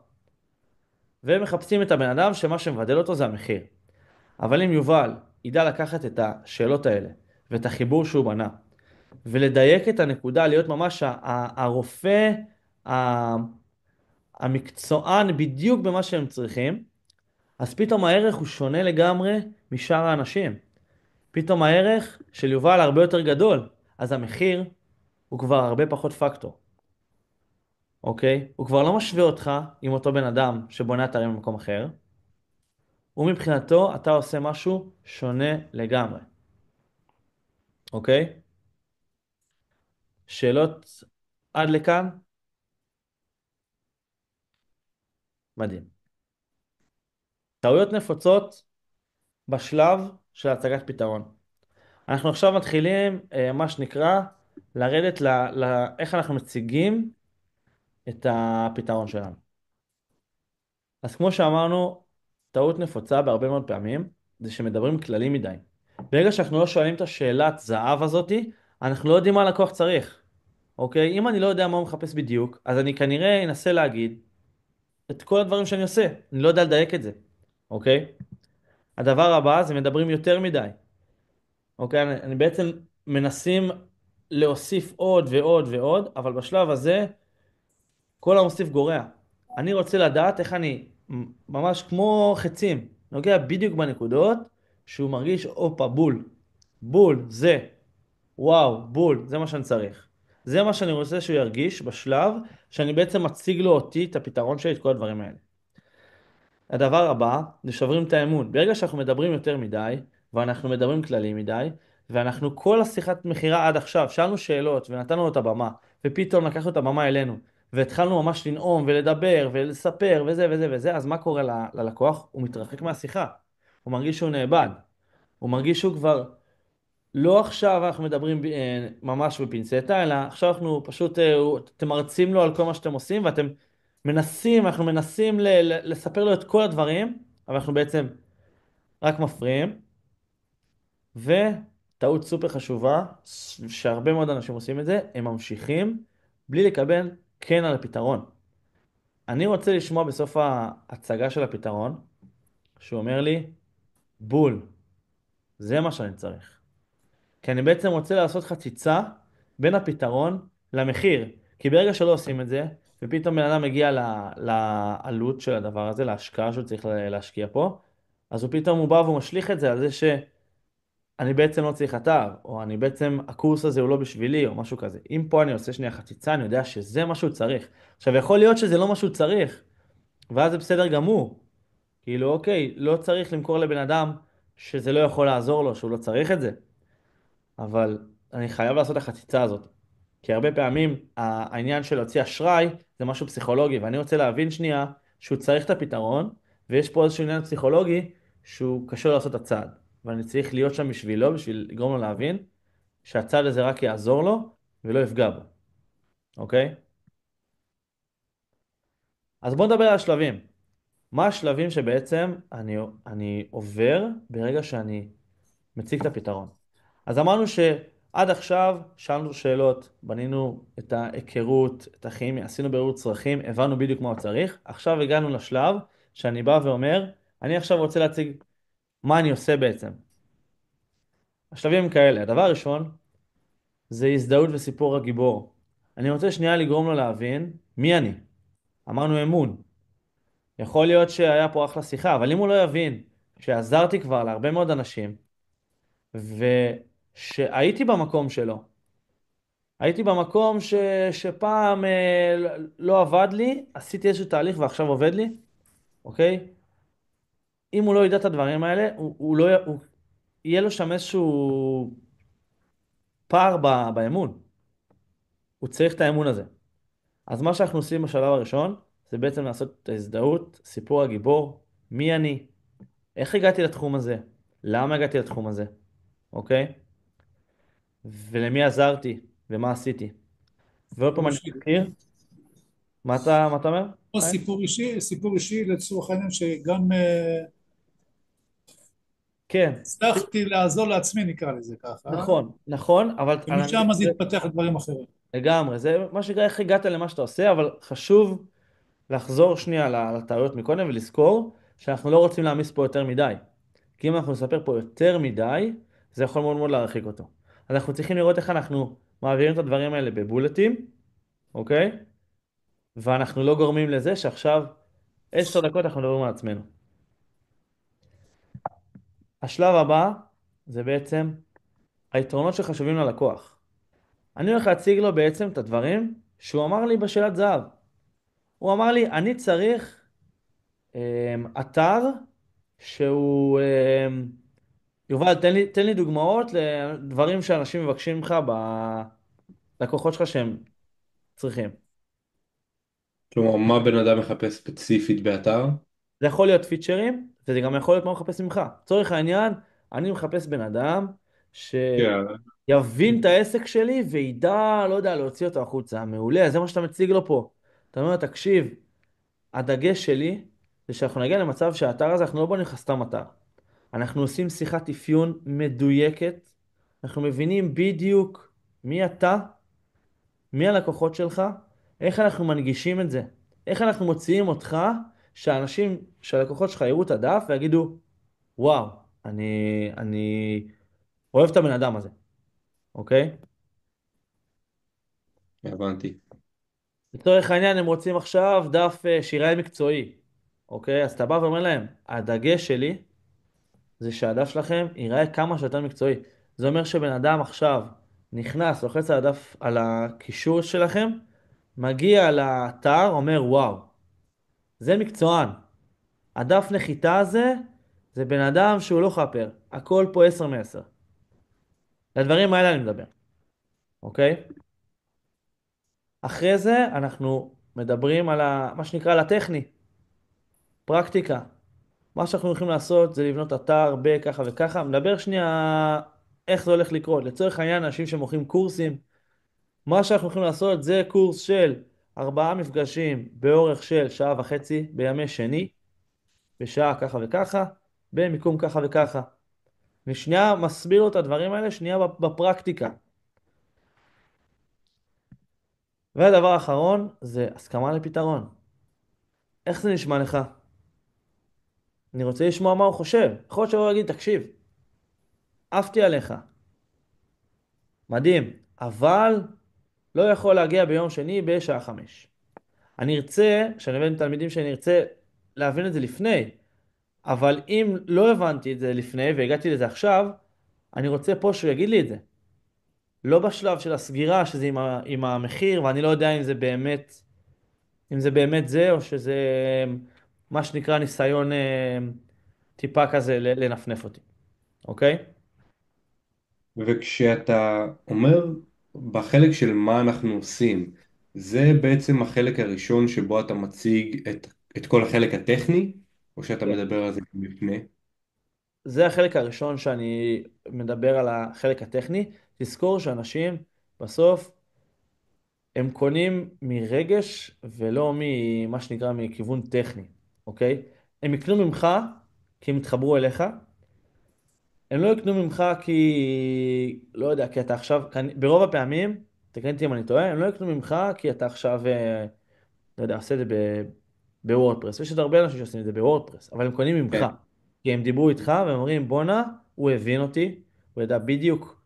והם מחפשים את הבן אדם שמה שמבדל אותו זה המחיר. אבל אם יובל ידע לקחת את השאלות האלה ואת החיבור שהוא בנה ולדייק את הנקודה, להיות ממש הרופא, ה- המקצוען בדיוק במה שהם צריכים, אז פתאום הערך הוא שונה לגמרי משאר האנשים. פתאום הערך של יובל הרבה יותר גדול, אז המחיר הוא כבר הרבה פחות פקטור, אוקיי? הוא כבר לא משווה אותך עם אותו בן אדם שבונה אתרים במקום אחר, ומבחינתו אתה עושה משהו שונה לגמרי, אוקיי? שאלות עד לכאן? מדהים. טעויות נפוצות בשלב של הצגת פתרון. אנחנו עכשיו מתחילים, מה שנקרא, לרדת איך אנחנו מציגים את הפתרון שלנו. אז כמו שאמרנו, טעות נפוצה בהרבה מאוד פעמים, זה שמדברים כללי מדי. ברגע שאנחנו לא שואלים את השאלת זהב הזאתי, אנחנו לא יודעים מה הלקוח צריך. אוקיי? אם אני לא יודע מה הוא מחפש בדיוק, אז אני כנראה אנסה להגיד את כל הדברים שאני עושה. אני לא יודע לדייק את זה. אוקיי? הדבר הבא זה מדברים יותר מדי. אוקיי? אני בעצם מנסים להוסיף עוד ועוד ועוד, אבל בשלב הזה כל המוסיף גורע. אני רוצה לדעת איך אני, ממש כמו חצים, נוגע בדיוק בנקודות, שהוא מרגיש, הופה, בול. בול, זה. וואו, בול, זה מה שאני צריך. זה מה שאני רוצה שהוא ירגיש בשלב שאני בעצם מציג לו אותי, את הפתרון שלי, את כל הדברים האלה. הדבר הבא, זה שוברים את האמון. ברגע שאנחנו מדברים יותר מדי, ואנחנו מדברים כללי מדי, ואנחנו כל השיחת מכירה עד עכשיו, שאלנו שאלות ונתנו לו את הבמה, ופתאום לקחנו את הבמה אלינו, והתחלנו ממש לנאום ולדבר ולספר וזה וזה וזה, אז מה קורה ללקוח? הוא מתרחק מהשיחה. הוא מרגיש שהוא נאבד. הוא מרגיש שהוא כבר לא עכשיו אנחנו מדברים ממש בפינצטה, אלא עכשיו אנחנו פשוט, אתם מרצים לו על כל מה שאתם עושים, ואתם מנסים, אנחנו מנסים לספר לו את כל הדברים, אבל אנחנו בעצם רק מפריעים, וטעות סופר חשובה, שהרבה מאוד אנשים עושים את זה, הם ממשיכים בלי לקבל כן על הפתרון. אני רוצה לשמוע בסוף ההצגה של הפתרון, שהוא אומר לי, בול, זה מה שאני צריך. כי אני בעצם רוצה לעשות חציצה בין הפתרון למחיר. כי ברגע שלא עושים את זה, ופתאום בן אדם מגיע לעלות של הדבר הזה, להשקעה שהוא צריך להשקיע פה, אז הוא בא והוא משליך את זה על זה שאני בעצם לא צריך אתר, או אני בעצם, הקורס הזה הוא לא בשבילי, או משהו כזה. אם פה אני עושה שנייה חציצה, אני יודע שזה מה שהוא צריך. עכשיו, יכול להיות שזה לא מה שהוא צריך, ואז זה בסדר גמור. כאילו, אוקיי, לא צריך למכור לבן אדם שזה לא יכול לעזור לו, שהוא לא צריך את זה. אבל אני חייב לעשות את החציצה הזאת. כי הרבה פעמים העניין של להוציא אשראי זה משהו פסיכולוגי, ואני רוצה להבין שנייה שהוא צריך את הפתרון, ויש פה איזשהו עניין פסיכולוגי שהוא קשור לעשות את הצעד. ואני צריך להיות שם בשבילו, בשביל לגרום לו להבין שהצעד הזה רק יעזור לו ולא יפגע בו, אוקיי? אז בואו נדבר על השלבים. מה השלבים שבעצם אני עובר ברגע שאני מציג את הפתרון? אז אמרנו שעד עכשיו שאלנו שאלות, בנינו את ההיכרות, את הכימיה, עשינו בירור צרכים, הבנו בדיוק מה הוא צריך. עכשיו הגענו לשלב שאני בא ואומר, אני עכשיו רוצה להציג מה אני עושה בעצם. השלבים הם כאלה. הדבר הראשון זה הזדהות וסיפור הגיבור. אני רוצה שנייה לגרום לו להבין מי אני. אמרנו אמון. יכול להיות שהיה פה אחלה שיחה, אבל אם הוא לא יבין שעזרתי כבר להרבה מאוד אנשים, ושהייתי במקום שלו, הייתי במקום שפעם לא עבד לי, עשיתי איזשהו תהליך ועכשיו עובד לי, אוקיי? אם הוא לא ידע את הדברים האלה, הוא לא, יהיה לו שם איזשהו פער באמון. הוא צריך את האמון הזה. אז מה שאנחנו עושים בשלב הראשון, זה בעצם לעשות את ההזדהות, סיפור הגיבור, מי אני, איך הגעתי לתחום הזה, למה הגעתי לתחום הזה, אוקיי? ולמי עזרתי, ומה עשיתי. ועוד פעם סיפור אני אישי. מזכיר, מה אתה אומר? או חיים? סיפור אישי לצורך העניין שגם כן. הצלחתי לעזור לעצמי, נקרא לזה ככה, נכון, נכון, אבל ומשם זה התפתח לדברים אחרים. לגמרי, זה מה שנקרא איך הגעת למה שאתה עושה, אבל חשוב לחזור שנייה לטעויות מקודם ולזכור שאנחנו לא רוצים להעמיס פה יותר מדי. כי אם אנחנו נספר פה יותר מדי, זה יכול מאוד מאוד להרחיק אותו. אז אנחנו צריכים לראות איך אנחנו מעבירים את הדברים האלה בבולטים, אוקיי? ואנחנו לא גורמים לזה שעכשיו 10 דקות אנחנו מדברים על עצמנו. השלב הבא זה בעצם היתרונות שחשובים ללקוח. אני הולך להציג לו בעצם את הדברים שהוא אמר לי בשאלת זהב. הוא אמר לי, אני צריך אתר שהוא... יובל, תן לי דוגמאות לדברים שאנשים מבקשים ממך בלקוחות שלך שהם צריכים. כלומר, מה בן אדם מחפש ספציפית באתר? זה יכול להיות פיצ'רים, וזה גם יכול להיות מה הוא מחפש ממך. לצורך העניין, אני מחפש בן אדם כן. שיבין את העסק שלי וידע, לא יודע, להוציא אותו החוצה. מעולה, זה מה שאתה מציג לו פה. אתה אומר, תקשיב, הדגש שלי זה שאנחנו נגיע למצב שהאתר הזה, אנחנו לא בונים לך סתם אתר. אנחנו עושים שיחת אפיון מדויקת, אנחנו מבינים בדיוק מי אתה, מי הלקוחות שלך, איך אנחנו מנגישים את זה, איך אנחנו מוציאים אותך, שהאנשים, שהלקוחות שלך יראו את הדף ויגידו, וואו, אני אוהב את הבן אדם הזה, אוקיי? הבנתי. לצורך העניין הם רוצים עכשיו דף שיראה מקצועי, אוקיי? אז אתה בא ואומר להם, הדגש שלי זה שהדף שלכם ייראה כמה שיותר מקצועי. זה אומר שבן אדם עכשיו נכנס, לוחץ על הדף, על הקישור שלכם, מגיע לאתר, אומר וואו, זה מקצוען. הדף נחיתה הזה, זה בן אדם שהוא לא חאפר. הכל פה 10 מ-10. לדברים האלה אני מדבר, אוקיי? אחרי זה אנחנו מדברים על מה שנקרא על הטכני, פרקטיקה. מה שאנחנו הולכים לעשות זה לבנות אתר בככה וככה. מדבר שנייה איך זה הולך לקרות. לצורך העניין, אנשים שמוכרים קורסים, מה שאנחנו הולכים לעשות זה קורס של 4 מפגשים באורך של שעה וחצי בימי שני, בשעה ככה וככה, במיקום ככה וככה. ושנייה מסביר לו את הדברים האלה, שנייה בפרקטיקה. והדבר האחרון זה הסכמה לפתרון. איך זה נשמע לך? אני רוצה לשמוע מה הוא חושב. יכול להיות שהוא יגיד, תקשיב, עפתי עליך. מדהים, אבל לא יכול להגיע ביום שני בשעה 5. אני ארצה, כשאני עובד עם תלמידים שאני ארצה להבין את זה לפני, אבל אם לא הבנתי את זה לפני והגעתי לזה עכשיו, אני רוצה פה שהוא יגיד לי את זה. לא בשלב של הסגירה, שזה עם המחיר, ואני לא יודע אם זה באמת, אם זה באמת זה, או שזה מה שנקרא ניסיון טיפה כזה לנפנף אותי, אוקיי? וכשאתה אומר בחלק של מה אנחנו עושים, זה בעצם החלק הראשון שבו אתה מציג את כל החלק הטכני, או שאתה כן. מדבר על זה גם לפני? זה החלק הראשון שאני מדבר על החלק הטכני. תזכור שאנשים בסוף הם קונים מרגש ולא ממה שנקרא מכיוון טכני, אוקיי? הם יקנו ממך כי הם יתחברו אליך, הם לא יקנו ממך כי, לא יודע, כי אתה עכשיו, ברוב הפעמים, תקן אותי אם אני טועה, הם לא יקנו ממך כי אתה עכשיו, לא יודע, עושה את זה בוורדפרס. יש עוד הרבה אנשים שעושים את זה בוורדפרס, אבל הם קונים ממך. כן. כי הם דיברו איתך והם אומרים, בואנה, הוא הבין אותי, הוא ידע בדיוק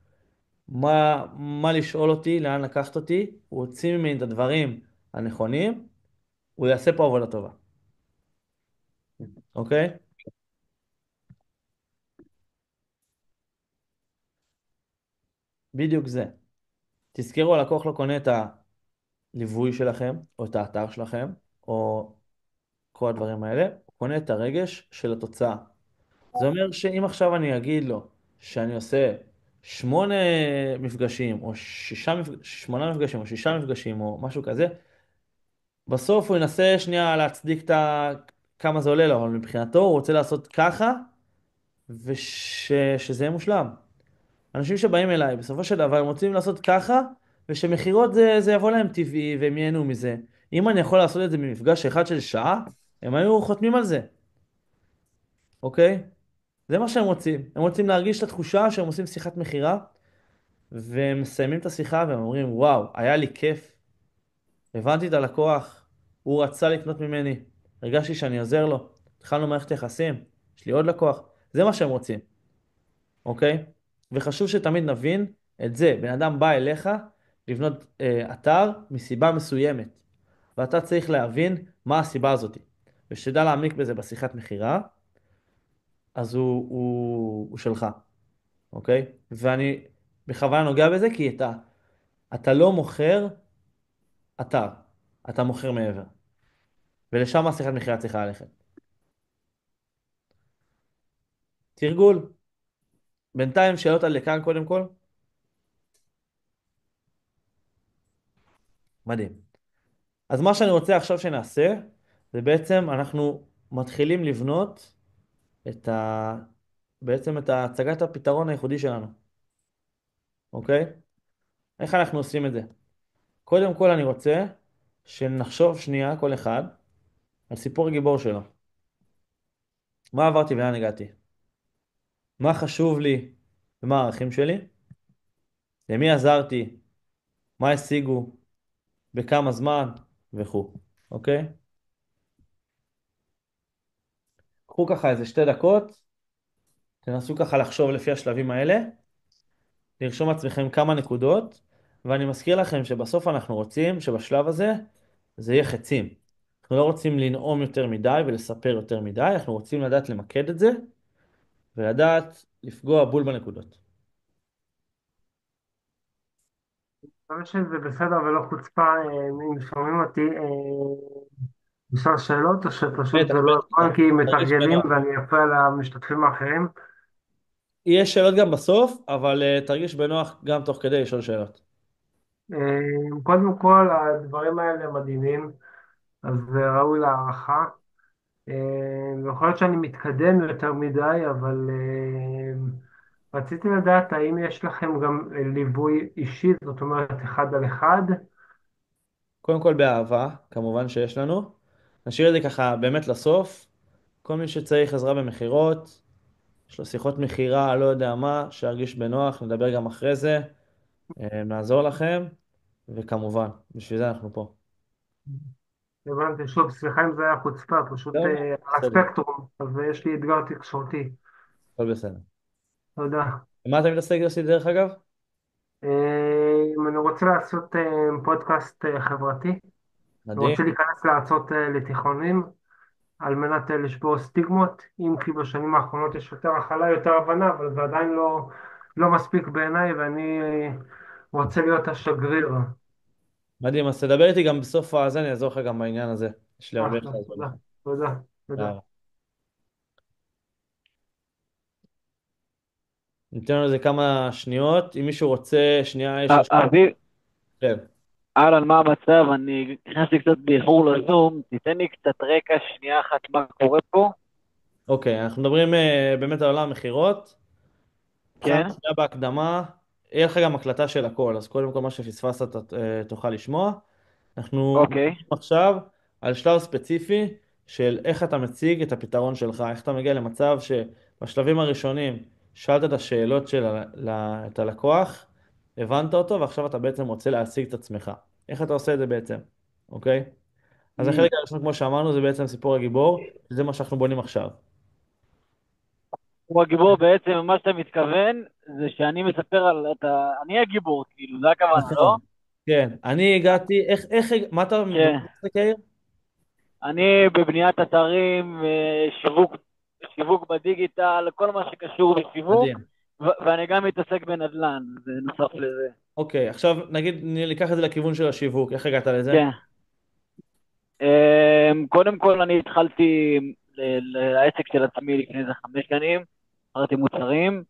מה לשאול אותי, לאן לקחת אותי, הוא הוציא ממני את הדברים הנכונים, הוא יעשה פה עבודה טובה, אוקיי? בדיוק זה. תזכרו, הלקוח לא קונה את הליווי שלכם, או את האתר שלכם, או כל הדברים האלה, הוא קונה את הרגש של התוצאה. זה אומר שאם עכשיו אני אגיד לו שאני עושה 8 מפגשים, או 8 מפגשים, או 6 מפגשים, או משהו כזה, בסוף הוא ינסה שנייה להצדיק כמה זה עולה לו, אבל מבחינתו הוא רוצה לעשות ככה, ושזה יהיה מושלם. אנשים שבאים אליי, בסופו של דבר הם רוצים לעשות ככה, ושמכירות זה יבוא להם טבעי, והם ייהנו מזה. אם אני יכול לעשות את זה במפגש אחד של שעה, הם היו חותמים על זה, אוקיי? זה מה שהם רוצים. הם רוצים להרגיש את התחושה שהם עושים שיחת מכירה, והם מסיימים את השיחה והם אומרים, וואו, היה לי כיף, הבנתי את הלקוח, הוא רצה לקנות ממני, הרגשתי שאני עוזר לו, התחלנו מערכת יחסים, יש לי עוד לקוח, זה מה שהם רוצים, אוקיי? וחשוב שתמיד נבין את זה, בן אדם בא אליך לבנות אתר מסיבה מסוימת, ואתה צריך להבין מה הסיבה הזאת, ושתדע להעמיק בזה בשיחת מכירה, אז הוא שלך, אוקיי? ואני בכוונה נוגע בזה כי אתה לא מוכר אתר, אתה מוכר מעבר. ולשם השיחת מכירה צריכה ללכת. תרגול. בינתיים שאלות על לכאן קודם כל. מדהים. אז מה שאני רוצה עכשיו שנעשה, זה בעצם אנחנו מתחילים לבנות את בעצם את הצגת הפתרון הייחודי שלנו. אוקיי? איך אנחנו עושים את זה? קודם כל אני רוצה שנחשוב שנייה כל אחד על סיפור הגיבור שלו. מה עברתי ולאן הגעתי? מה חשוב לי ומה הערכים שלי? למי עזרתי? מה השיגו? בכמה זמן? וכו'. אוקיי? קחו ככה איזה 2 דקות, תנסו ככה לחשוב לפי השלבים האלה, לרשום לעצמכם כמה נקודות, ואני מזכיר לכם שבסוף אנחנו רוצים שבשלב הזה זה יהיה חצים. אנחנו לא רוצים לנאום יותר מדי ולספר יותר מדי, אנחנו רוצים לדעת למקד את זה ולדעת לפגוע בול בנקודות. אני חושב שזה בסדר ולא חוצפה, אם שומעים אותי, לשאול שאלות, או שפשוט בטח, זה לא בטח, נכון כי תרגיש מתרגלים בנוח. ואני אפריע למשתתפים האחרים. יש שאלות גם בסוף, אבל תרגיש בנוח גם תוך כדי לשאול שאלות. קודם כל, הדברים האלה מדהימים, אז זה ראוי להערכה. ויכול להיות שאני מתקדם יותר מדי, אבל רציתי לדעת האם יש לכם גם ליווי אישי, זאת אומרת אחד על אחד. קודם כל באהבה, כמובן שיש לנו. נשאיר את זה ככה באמת לסוף. כל מי שצריך עזרה במכירות, יש לו שיחות מכירה, לא יודע מה, שירגיש בנוח, נדבר גם אחרי זה, נעזור לכם, וכמובן, בשביל זה אנחנו פה. הבנתי, שוב, סליחה אם זה היה חוצפה, פשוט לא, לא, על בסדר, הספקטרום, אז יש לי אתגר תקשורתי. הכל בסדר. תודה. במה אתה מתעסק יוסי דרך אגב? אני רוצה לעשות פודקאסט חברתי. אני מדהים, רוצה להיכנס להרצות לתיכונים על מנת לשבור סטיגמות, אם כי בשנים האחרונות יש יותר הכלה, יותר הבנה, אבל זה עדיין לא מספיק בעיניי, ואני רוצה להיות השגריר. מדהים, אז תדבר איתי גם בסוף הזה, אני אעזור לך גם בעניין הזה. יש לי הרבה איך אחלה, לעזור תודה, לך. תודה, תודה. יאללה. ניתן לו איזה כמה שניות, אם מישהו רוצה, שנייה, יש לו... אביב, כן. אהלן, מה המצב? אני נכנסתי קצת באיחור לזום, תיתן לי קצת רקע, שנייה אחת, מה קורה פה? אוקיי, אנחנו מדברים באמת על עולם המכירות. התחלנו כן? שנייה בהקדמה, יהיה לך גם הקלטה של הכל, אז קודם כל מה שפספסת אתה תוכל לשמוע. אנחנו אוקיי. מדברים עכשיו על שלב ספציפי של איך אתה מציג את הפתרון שלך, איך אתה מגיע למצב שבשלבים הראשונים שאלת את השאלות את הלקוח, הבנת אותו ועכשיו אתה בעצם רוצה להציג את עצמך. איך אתה עושה את זה בעצם, אוקיי? אז Mm. החלק הראשון כמו שאמרנו זה בעצם סיפור הגיבור, שזה מה שאנחנו בונים עכשיו. הוא הגיבור בעצם, מה שאתה מתכוון, זה שאני מספר על... אני הגיבור, כאילו, זה הכוונה, לא? נכון. כן, אני הגעתי, מה אתה, במה כן. אתה עוסק, יאיר? אני בבניית אתרים, שיווק בדיגיטל, כל מה שקשור בשיווק, מדהים. ואני גם מתעסק בנדל"ן, זה נוסף לזה. אוקיי, עכשיו נגיד ניקח את זה לכיוון של השיווק, איך הגעת לזה? כן. קודם כל אני התחלתי לעסק של עצמי לפני איזה 5 שנים, מכרתי מוצרים,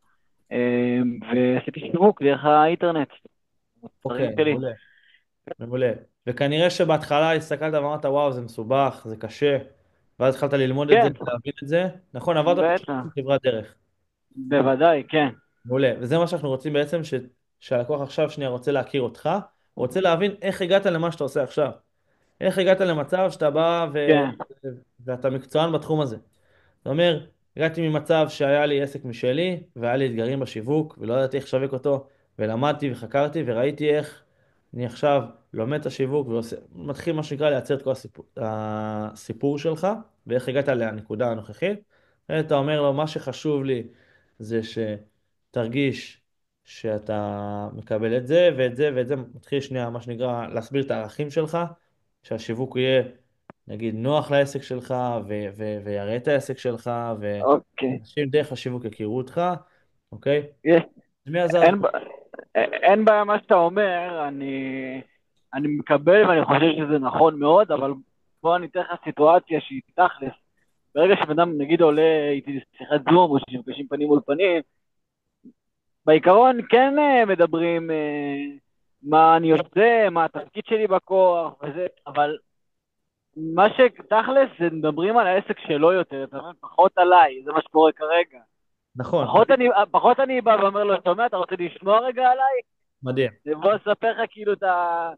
ועשיתי שיווק דרך האינטרנט, מוצרים אוקיי, שלי. מעולה, מעולה. וכנראה שבהתחלה הסתכלת ואמרת, וואו, זה מסובך, זה קשה, ואז התחלת ללמוד את זה, כן, להבין את זה. נכון, עברת פשוט בטח, כברת דרך. בוודאי, כן, מעולה. וזה מה שאנחנו רוצים בעצם, שהלקוח עכשיו שנייה רוצה להכיר אותך, הוא רוצה להבין איך הגעת למה שאתה עושה עכשיו. איך הגעת למצב שאתה בא כן, ואתה מקצוען בתחום הזה. זאת אומרת, הגעתי ממצב שהיה לי עסק משלי, והיה לי אתגרים בשיווק, ולא ידעתי איך לשווק אותו, ולמדתי וחקרתי, וראיתי איך אני עכשיו לומד את השיווק, ומתחיל מה שנקרא לייצר את כל הסיפור שלך, ואיך הגעת לנקודה הנוכחית. אתה אומר לו, מה שחשוב לי זה שתרגיש שאתה מקבל את זה, ואת זה, ואת זה, מתחיל שנייה, מה שנקרא, להסביר את הערכים שלך, שהשיווק יהיה נגיד נוח לעסק שלך ויראה את העסק שלך אוקיי. ואנשים דרך השיווק יכירו אותך, אוקיי? יש, מי עזר? אין, אין בעיה מה שאתה אומר, אני מקבל ואני חושב שזה נכון מאוד, אבל בוא אני אתן לך סיטואציה שהיא תכלס. ברגע שבן אדם נגיד עולה איתי לשיחת זום או שנפגשים פנים מול פנים, בעיקרון כן מדברים מה אני עושה, מה התפקיד שלי בכוח וזה, אבל מה שתכלס זה מדברים על העסק שלו יותר, אתה מבין? פחות עליי, זה מה שקורה כרגע. נכון, פחות אני בא ואומר לו, שומע, אתה רוצה לשמוע רגע עליי? מדהים. בוא אספר לך כאילו את ה...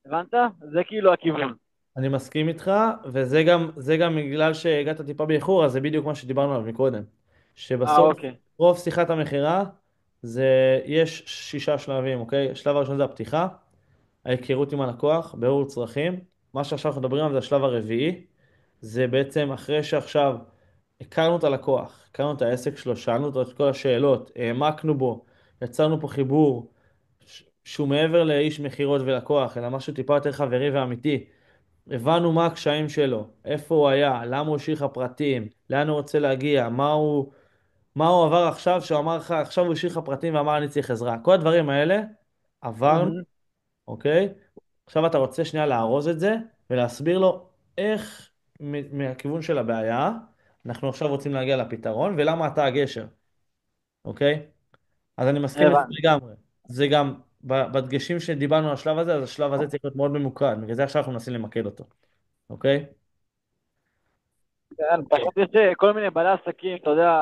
הבנת? זה כאילו הכיוון. אני מסכים איתך, וזה גם בגלל שהגעת טיפה באיחור, אז זה בדיוק מה שדיברנו עליו מקודם. שבסוף, אוקיי. רוב שיחת המכירה, יש 6 שלבים, אוקיי? השלב הראשון זה הפתיחה, ההיכרות עם הלקוח, בירור צרכים. מה שעכשיו אנחנו מדברים עליו זה השלב הרביעי, זה בעצם אחרי שעכשיו הכרנו את הלקוח, הכרנו את העסק שלו, שאלנו אותו את כל השאלות, העמקנו בו, יצרנו פה חיבור שהוא מעבר לאיש מכירות ולקוח, אלא משהו טיפה יותר חברי ואמיתי. הבנו מה הקשיים שלו, איפה הוא היה, למה הוא השאיר לך פרטים, לאן הוא רוצה להגיע, מה הוא עבר עכשיו, שהוא אמר לך, עכשיו הוא השאיר לך פרטים ואמר אני צריך עזרה. כל הדברים האלה עברנו, מהמם. אוקיי? עכשיו אתה רוצה שנייה לארוז את זה ולהסביר לו איך מהכיוון של הבעיה אנחנו עכשיו רוצים להגיע לפתרון ולמה אתה הגשר, אוקיי? אז אני מסכים איתך הבנתי. לגמרי. זה גם בדגשים שדיברנו על השלב הזה, אז השלב הזה צריך להיות מאוד ממוקד, בגלל זה עכשיו אנחנו מנסים למקד אותו, אוקיי? כן, פשוט יש כל מיני בעלי עסקים, אתה יודע,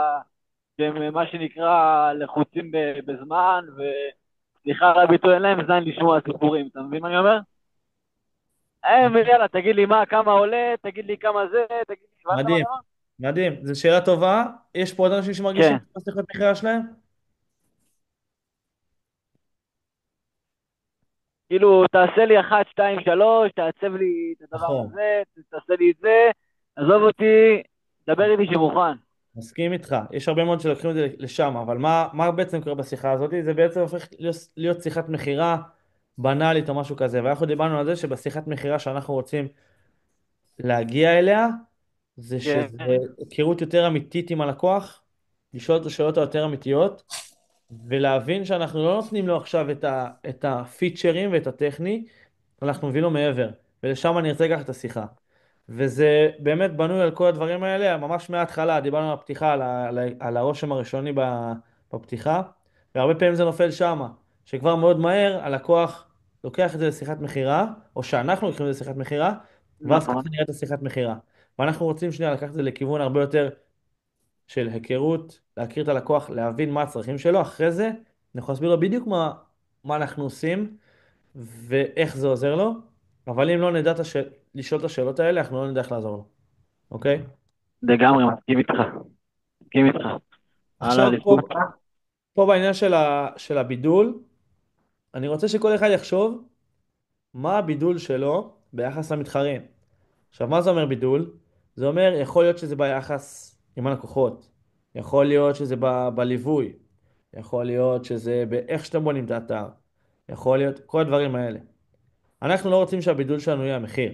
שהם מה שנקרא לחוצים בזמן, וסליחה על הביטוי, אין להם זין לשמוע סיפורים, אתה מבין מה אני אומר? יאללה, תגיד לי מה, כמה עולה, תגיד לי כמה זה, תגיד לי, הבנת מה אני מדהים, אומר? מדהים. זו שאלה טובה. יש פה עוד אנשים שמרגישים כן, שזה צריך להיות מכירה שלהם? כאילו, תעשה לי אחת, שתיים, שלוש, תעצב לי את הדבר נכון. הזה, תעשה לי את זה, עזוב אותי, דבר איתי שמוכן. מסכים איתך, יש הרבה מאוד שלוקחים את זה לשם, אבל מה בעצם קורה בשיחה הזאת? זה בעצם הופך להיות שיחת מכירה בנאלית או משהו כזה, ואנחנו דיברנו על זה שבשיחת מכירה שאנחנו רוצים להגיע אליה, זה כן, שזה היכרות יותר אמיתית עם הלקוח, לשאול את השאלות היותר אמיתיות, ולהבין שאנחנו לא נותנים לו עכשיו את הפיצ'רים ואת הטכני, אנחנו מביאים לו מעבר, ולשם אני ארצה לקחת את השיחה. וזה באמת בנוי על כל הדברים האלה, ממש מההתחלה, דיברנו על הפתיחה, על הרושם הראשוני בפתיחה, והרבה פעמים זה נופל שמה, שכבר מאוד מהר הלקוח לוקח את זה לשיחת מכירה, או שאנחנו לוקחים את זה לשיחת מכירה, ואז נכון. ככה נראית השיחת מכירה. ואנחנו רוצים שנייה לקחת את זה לכיוון הרבה יותר של היכרות, להכיר את הלקוח, להבין מה הצרכים שלו, אחרי זה אנחנו נסביר לו בדיוק מה אנחנו עושים ואיך זה עוזר לו, אבל אם לא נדע לשאול את השאלות האלה, אנחנו לא נדע איך לעזור לו, אוקיי? לגמרי, מסכים איתך, מסכים איתך. הלאה, עכשיו אליפות. פה בעניין של הבידול, אני רוצה שכל אחד יחשוב מה הבידול שלו ביחס למתחרים. עכשיו, מה זה אומר בידול? זה אומר, יכול להיות שזה ביחס עם הלקוחות, יכול להיות שזה בליווי, יכול להיות שזה באיך שאתם בונים את האתר, יכול להיות כל הדברים האלה. אנחנו לא רוצים שהבידול שלנו יהיה המחיר.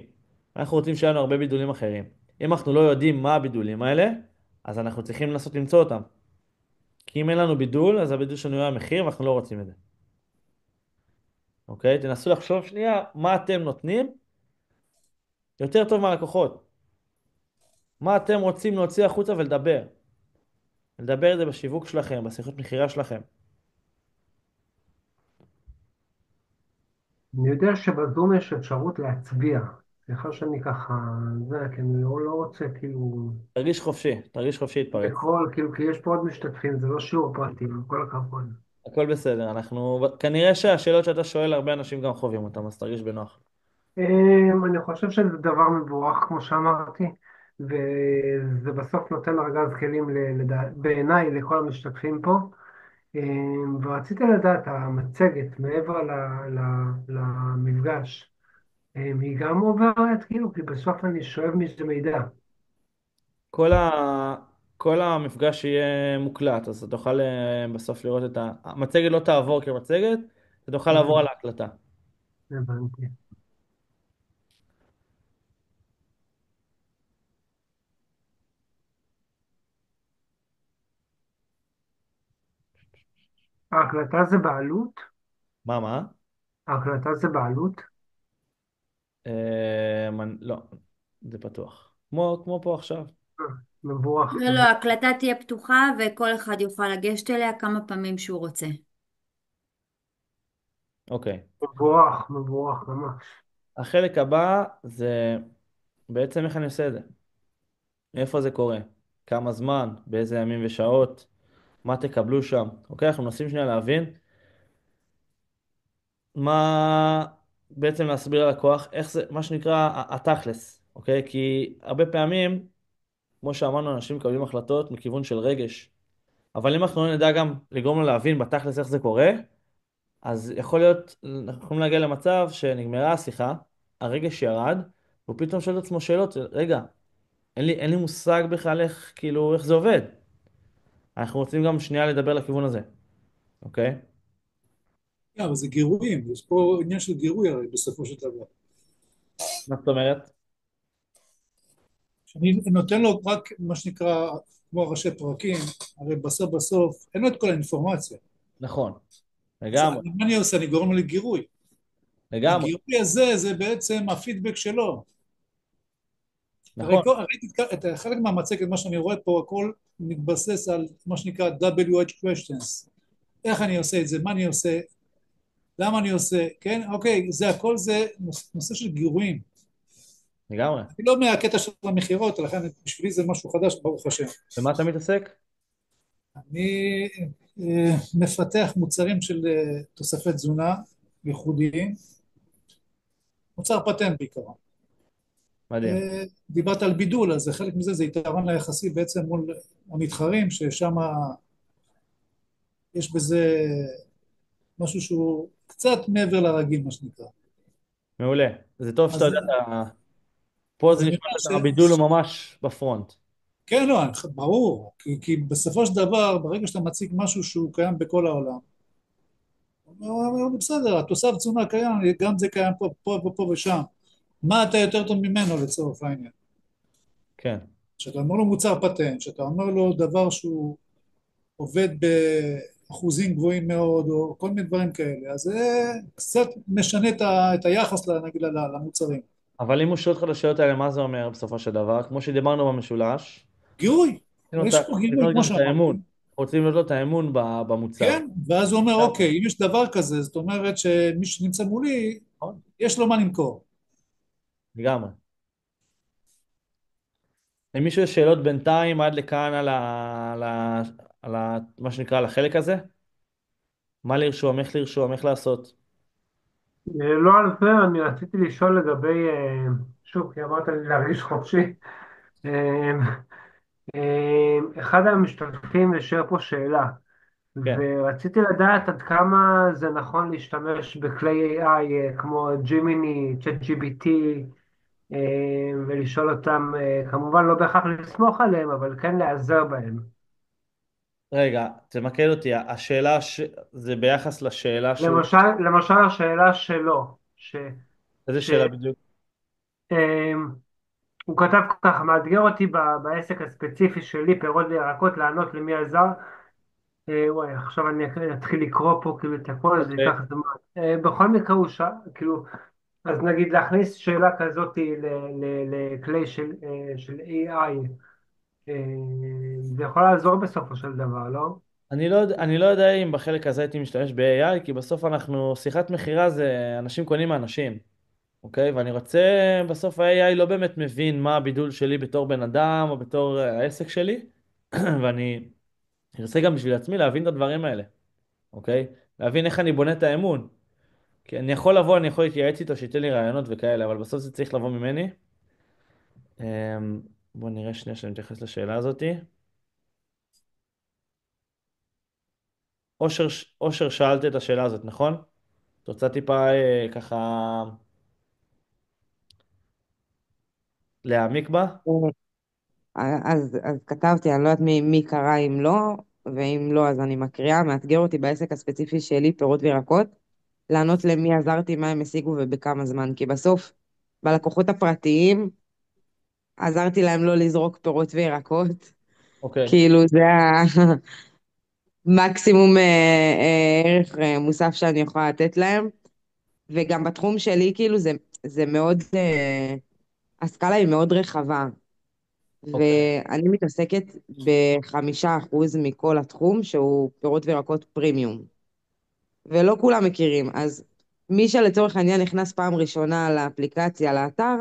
אנחנו רוצים שיהיה לנו הרבה בידולים אחרים. אם אנחנו לא יודעים מה הבידולים האלה, אז אנחנו צריכים לנסות למצוא אותם. כי אם אין לנו בידול, אז הבידול שלנו יהיה המחיר, ואנחנו לא רוצים את זה. אוקיי? תנסו לחשוב שנייה מה אתם נותנים יותר טוב מהלקוחות. מה אתם רוצים להוציא החוצה ולדבר. לדבר את זה בשיווק שלכם, בשיחות מכירה שלכם. אני יודע שבזום יש אפשרות להצביע. סליחה שאני ככה, זה, כי אני לא רוצה כאילו, תרגיש חופשי, תרגיש חופשי להתפרץ. בכל, כאילו, כי יש פה עוד משתתפים, זה לא שיעור פרטי, עם כל הכבוד. הכל בסדר, כנראה שהשאלות שאתה שואל, הרבה אנשים גם חווים אותם, אז תרגיש בנוח. אני חושב שזה דבר מבורך, כמו שאמרתי, וזה בסוף נותן ארגז כלים, בעיניי, לכל המשתתפים פה. ורציתי לדעת, המצגת, מעבר למפגש, היא גם עוברת, כאילו, כי בסוף אני שואב מזה מידע. כל ה... כל המפגש יהיה מוקלט, אז אתה תוכל בסוף לראות המצגת לא תעבור כמצגת, אתה תוכל לעבור על ההקלטה. הבנתי. ההקלטה זה בעלות? מה? ההקלטה זה בעלות? לא, זה פתוח. כמו פה עכשיו. אה, מבורך. לא, לא, ההקלטה תהיה פתוחה וכל אחד יוכל לגשת אליה כמה פעמים שהוא רוצה. אוקיי. מבורך, מבורך ממש. החלק הבא זה בעצם איך אני עושה את זה. איפה זה קורה? כמה זמן? באיזה ימים ושעות? מה תקבלו שם? אוקיי, אנחנו מנסים שנייה להבין מה בעצם להסביר ללקוח, איך זה, מה שנקרא התכלס, אוקיי? כי הרבה פעמים, כמו שאמרנו, אנשים מקבלים החלטות מכיוון של רגש. אבל אם אנחנו לא נדע גם לגרום לו להבין בתכלס איך זה קורה, אז יכול להיות, אנחנו יכולים להגיע למצב שנגמרה השיחה, הרגש ירד, והוא פתאום שואל את עצמו שאלות, רגע, אין לי מושג בכלל איך, כאילו, איך זה עובד. אנחנו רוצים גם שנייה לדבר לכיוון הזה, אוקיי? אבל זה גירויים, יש פה עניין של גירוי הרי בסופו של דבר. מה זאת אומרת? אני נותן לו רק מה שנקרא, כמו ראשי פרקים, הרי בסוף בסוף אין לו את כל האינפורמציה. נכון, אז לגמרי, מה אני עושה? אני גורם לו לגירוי. לגמרי, הגירוי הזה זה בעצם הפידבק שלו. הרי נכון, ראיתי את חלק מהמצגת, מה שאני רואה פה, הכל מתבסס על מה שנקרא WH questions. איך אני עושה את זה, מה אני עושה, למה אני עושה, כן? אוקיי, זה הכל זה נושא של גירויים. לגמרי. אני לא מהקטע של המכירות, לכן בשבילי זה משהו חדש, ברוך השם. במה אתה מתעסק? אני מפתח מוצרים של תוספי תזונה ייחודיים, מוצר פטנט בעיקרון. מדהים. דיברת על בידול, אז חלק מזה זה יתרון ליחסי בעצם מול המתחרים, ששם יש בזה משהו שהוא קצת מעבר לרגיל, מה שנקרא. מעולה. זה טוב שאתה אז, יודע, פה אז זה אני נשמע אומר שהבידול הוא ממש בפרונט. כן, לא, ברור, כי בסופו של דבר, ברגע שאתה מציג משהו שהוא קיים בכל העולם, הוא אומר, בסדר, התוסף תזונה קיים, גם זה קיים פה ופה ושם. מה אתה יותר טוב ממנו לצורך העניין? כן. כשאתה אומר לו מוצר פטנט, כשאתה אומר לו דבר שהוא עובד באחוזים גבוהים מאוד, או כל מיני דברים כאלה, אז זה קצת משנה את היחס, נגיד, למוצרים. אבל אם הוא שואל אותך את השאלות האלה, מה זה אומר בסופו של דבר? כמו שדיברנו במשולש, גירוי, רוצים יש פה גירוי, לבנות כמו גם את האמון. שאמרתי. רוצים לבנות לו את האמון במוצר. כן, ואז הוא אומר, אוקיי, אם יש דבר כזה, זאת אומרת שמי שנמצא מולי, נכון? יש לו מה למכור. לגמרי. למישהו יש שאלות בינתיים עד לכאן מה שנקרא, על החלק הזה? מה לרשום, איך לרשום, איך לעשות? לא על זה, אני רציתי לשאול לגבי, שוב, כי אמרת לי להרגיש חופשי. אה, אחד המשתתפים השאיר פה שאלה, כן. ורציתי לדעת עד כמה זה נכון להשתמש בכלי AI כמו ג'ימיני, צ'אט GPT, ולשאול אותם, כמובן לא בהכרח לסמוך עליהם, אבל כן להיעזר בהם. רגע, תמקד אותי. השאלה זה ביחס לשאלה שהוא... למשל השאלה שלו, איזה ש, שאלה בדיוק? הוא כתב ככה, מאתגר אותי בעסק הספציפי שלי, פירות וירקות, לענות למי עזר. וואי, עכשיו אני אתחיל לקרוא פה כאילו את הכל, זה אוקיי. ייקח זמן. בכל מקרה הוא שאל, כאילו, אז נגיד להכניס שאלה כזאת לכלי של AI, זה יכול לעזור בסופו של דבר, לא? אני לא יודע אם בחלק הזה הייתי משתמש ב-AI, כי בסוף שיחת מכירה זה אנשים קונים מאנשים, אוקיי? ואני רוצה, בסוף ה-AI לא באמת מבין מה הבידול שלי בתור בן אדם או בתור העסק שלי, ואני ארצה גם בשביל עצמי להבין את הדברים האלה, אוקיי? להבין איך אני בונה את האמון. כי אני יכול לבוא, אני יכול להתייעץ איתו, שייתן לי רעיונות וכאלה, אבל בסוף זה צריך לבוא ממני. בואו נראה שנייה שאני מתייחס לשאלה הזאתי. אושר שאלת את השאלה הזאת, נכון? את רוצה טיפה ככה להעמיק בה? אז כתבתי, אני לא יודעת מי קרא אם לא, ואם לא אז אני מקריאה, מאתגר אותי בעסק הספציפי שלי, פירות וירקות, לענות למי עזרתי, מה הם השיגו ובכמה זמן, כי בסוף בלקוחות הפרטיים עזרתי להם לא לזרוק פירות וירקות, אוקיי, כאילו זה המקסימום ערך מוסף שאני יכולה לתת להם, וגם בתחום שלי כאילו זה מאוד, הסקאלה היא מאוד רחבה. אוקיי, ואני מתעסקת ב5% מכל התחום שהוא פירות וירקות פרימיום. ולא כולם מכירים. אז מי שלצורך העניין נכנס פעם ראשונה לאפליקציה, לאתר,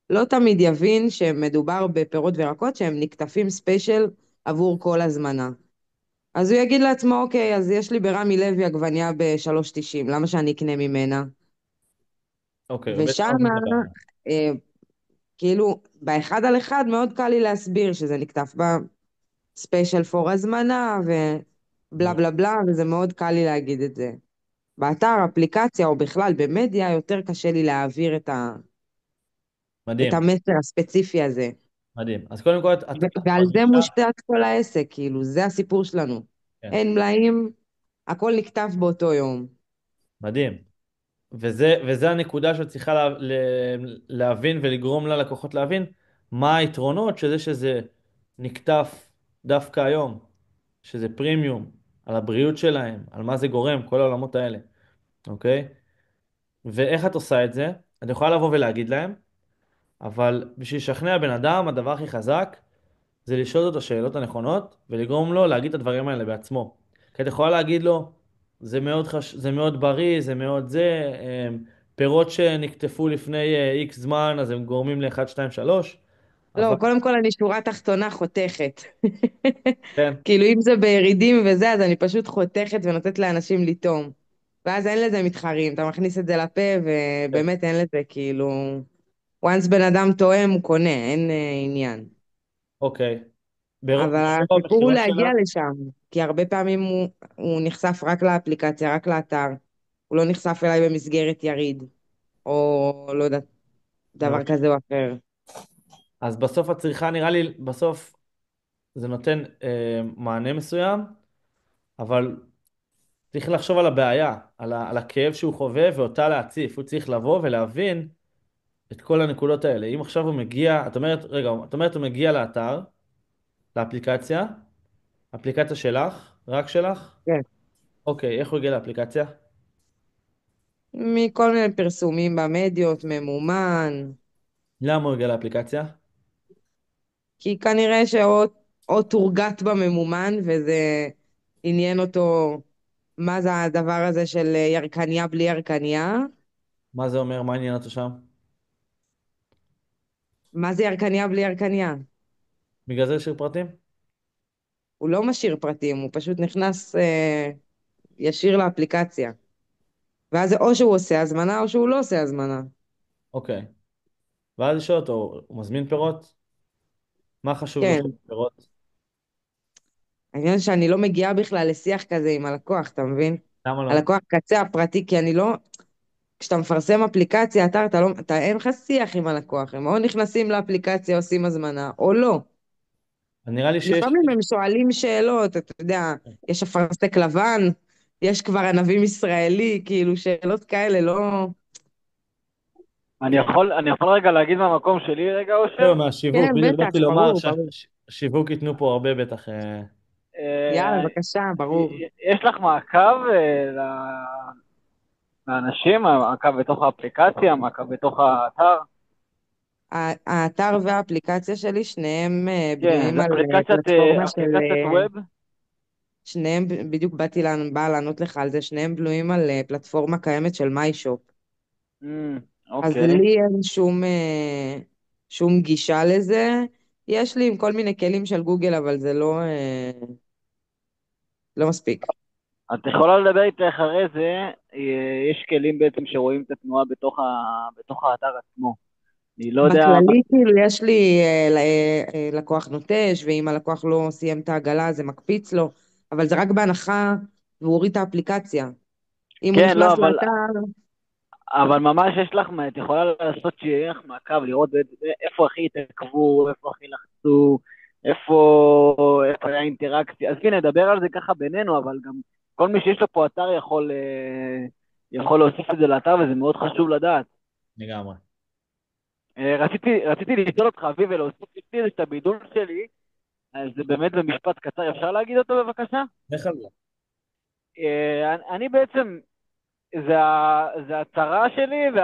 לא תמיד יבין שמדובר בפירות וירקות שהם נקטפים ספיישל עבור כל הזמנה. אז הוא יגיד לעצמו, אוקיי, אז יש לי ברמי לוי עגבנייה ב3.90, למה שאני אקנה ממנה? אוקיי, הוא בעצם ושם, לא מבין את הבעיה. כאילו, באחד על אחד מאוד קל לי להסביר שזה נקטף ספיישל פור הזמנה ובלה בלה בלה, וזה מאוד קל לי להגיד את זה. באתר, אפליקציה או בכלל במדיה, יותר קשה לי להעביר את מדהים, המסר הספציפי הזה. מדהים. אז קודם כל, את ועל זה מרגישה... מושתת כל העסק, כאילו, זה הסיפור שלנו. כן, אין מלאים, הכל נקטף באותו יום. מדהים. וזה הנקודה שאת צריכה להבין ולגרום ללקוחות להבין. מה היתרונות שזה נקטף דווקא היום, שזה פרימיום, על הבריאות שלהם, על מה זה גורם, כל העולמות האלה, אוקיי? ואיך את עושה את זה? את יכולה לבוא ולהגיד להם, אבל בשביל לשכנע בן אדם, הדבר הכי חזק זה לשאול אותו את השאלות הנכונות ולגרום לו להגיד את הדברים האלה בעצמו. כי את יכולה להגיד לו, זה מאוד בריא, זה מאוד זה, פירות שנקטפו לפני איקס זמן, אז הם גורמים ל-1, 2, 3, אבל לא, קודם כל אני שורה תחתונה חותכת. כן, כאילו אם זה בירידים וזה, אז אני פשוט חותכת ונותנת לאנשים לטעום. ואז אין לזה מתחרים, אתה מכניס את זה לפה כן, ובאמת אין לזה כאילו... once בן אדם טועם הוא קונה, אין עניין. אוקיי. אבל ברוב הסיפור הוא המכירות להגיע שלך, לשם, כי הרבה פעמים הוא נחשף רק לאפליקציה, רק לאתר. הוא לא נחשף אליי במסגרת יריד, או לא יודעת, דבר הבנתי. כזה או אחר. אז בסוף הצריכה נראה לי, בסוף זה נותן מענה מסוים, אבל צריך לחשוב על הבעיה, על הכאב שהוא חווה ואותה להציף. הוא צריך לבוא ולהבין את כל הנקודות האלה. אם עכשיו הוא מגיע, את אומרת, רגע, את אומרת הוא מגיע לאתר, לאפליקציה, אפליקציה שלך, רק שלך, כן. אוקיי, איך הוא הגיע לאפליקציה? מכל מיני פרסומים במדיות, ממומן, למה הוא הגיע לאפליקציה? כי כנראה או תורגת בממומן, וזה עניין אותו מה זה הדבר הזה של ירקניה בלי ירקניה. מה זה אומר? מה עניין אותו שם? מה זה ירקניה בלי ירקניה? בגלל זה השאיר פרטים? הוא לא משאיר פרטים, הוא פשוט נכנס ישיר לאפליקציה. ואז זה או שהוא עושה הזמנה או שהוא לא עושה הזמנה. אוקיי. ואז לשאול אותו, הוא מזמין פירות? מה חשוב לו כן, פירות? העניין שאני לא מגיעה בכלל לשיח כזה עם הלקוח, אתה מבין? למה לא? הלקוח קצה הפרטי, כי אני לא... כשאתה מפרסם אפליקציה, אתה לא... אין לך שיח עם הלקוח, הם או נכנסים לאפליקציה, עושים הזמנה, או לא. נראה לי שיש... לפעמים הם שואלים שאלות, אתה יודע, יש אפרסק לבן, יש כבר ענבים ישראלי, כאילו שאלות כאלה, לא... אני יכול רגע להגיד מהמקום שלי רגע, אושר? זהו, מהשיווק, כן, בדיוק בטח, באתי לומר ברור, ברור. שהשיווק ייתנו פה הרבה בטח. יאללה, אה, בבקשה, ברור. יש לך מעקב לאנשים, מעקב בתוך האפליקציה, מעקב בתוך האתר? האתר והאפליקציה שלי, שניהם כן, בנויים זה על פלטפורמה של... אפליקציית ווב? שניהם, בדיוק באה לענות לך על זה, שניהם בנויים על פלטפורמה קיימת של מיישופ. אז אוקיי. לי אין שום גישה לזה. יש לי עם כל מיני כלים של גוגל, אבל זה לא מספיק. את יכולה לדבר איתי אחרי זה, יש כלים בעצם שרואים את התנועה בתוך האתר עצמו. אני לא יודע מה... בכללי, כאילו, יש לי לקוח נוטש, ואם הלקוח לא סיים את העגלה, זה מקפיץ לו, אבל זה רק בהנחה והוא הוריד את האפליקציה. אם הוא כן, לא, נכנס לאתר, אבל ממש יש לך, את יכולה לעשות שיהיה לך מעקב, לראות איפה הכי התעכבו, איפה הכי לחצו, איפה היה אינטראקציה. אז הנה, נדבר על זה ככה בינינו, אבל גם כל מי שיש לו פה אתר יכול להוסיף את זה לאתר, וזה מאוד חשוב לדעת. לגמרי. רציתי לשאול אותך, אביב, ולהוסיף לי את הבידול שלי, אז זה באמת במשפט קצר, אפשר להגיד אותו בבקשה? לך על זה. אני בעצם, זה הצרה שלי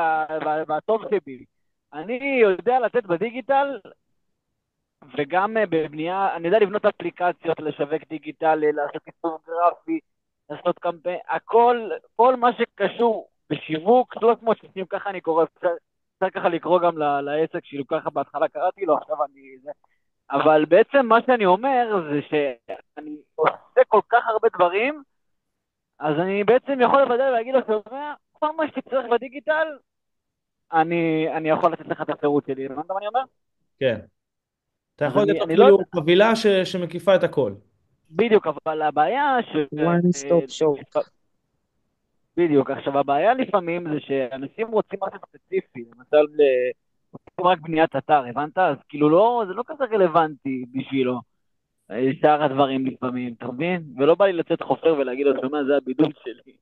והטוב שלי. אני יודע לתת בדיגיטל, וגם בבנייה, אני יודע לבנות אפליקציות, לשווק דיגיטלי, לעשות עיצוב גרפי, לעשות קמפיין, הכל, כל מה שקשור בשיווק, 360, ככה אני קורא, אפשר ככה לקרוא גם לעסק שלי, ככה בהתחלה קראתי לו, עכשיו אני... אבל בעצם מה שאני אומר זה שאני עושה כל כך הרבה דברים, אז אני בעצם יכול לוודא ולהגיד לו, שומע, כל מה שתצטרך בדיגיטל, אני יכול לתת לך את הפירוט שלי, הבנת מה אני אומר? כן. אתה אז יכול לתת לו אני לא כאילו יודע, חבילה שמקיפה את הכל. בדיוק, אבל הבעיה one stop shop. בדיוק, עכשיו הבעיה לפעמים זה שאנשים רוצים משהו ספציפי, למשל, רוצים רק בניית אתר, הבנת? אז כאילו לא, זה לא כזה רלוונטי בשבילו, שאר הדברים לפעמים, אתה מבין? ולא בא לי לצאת חופר ולהגיד לו, שומע, זה הבידול שלי.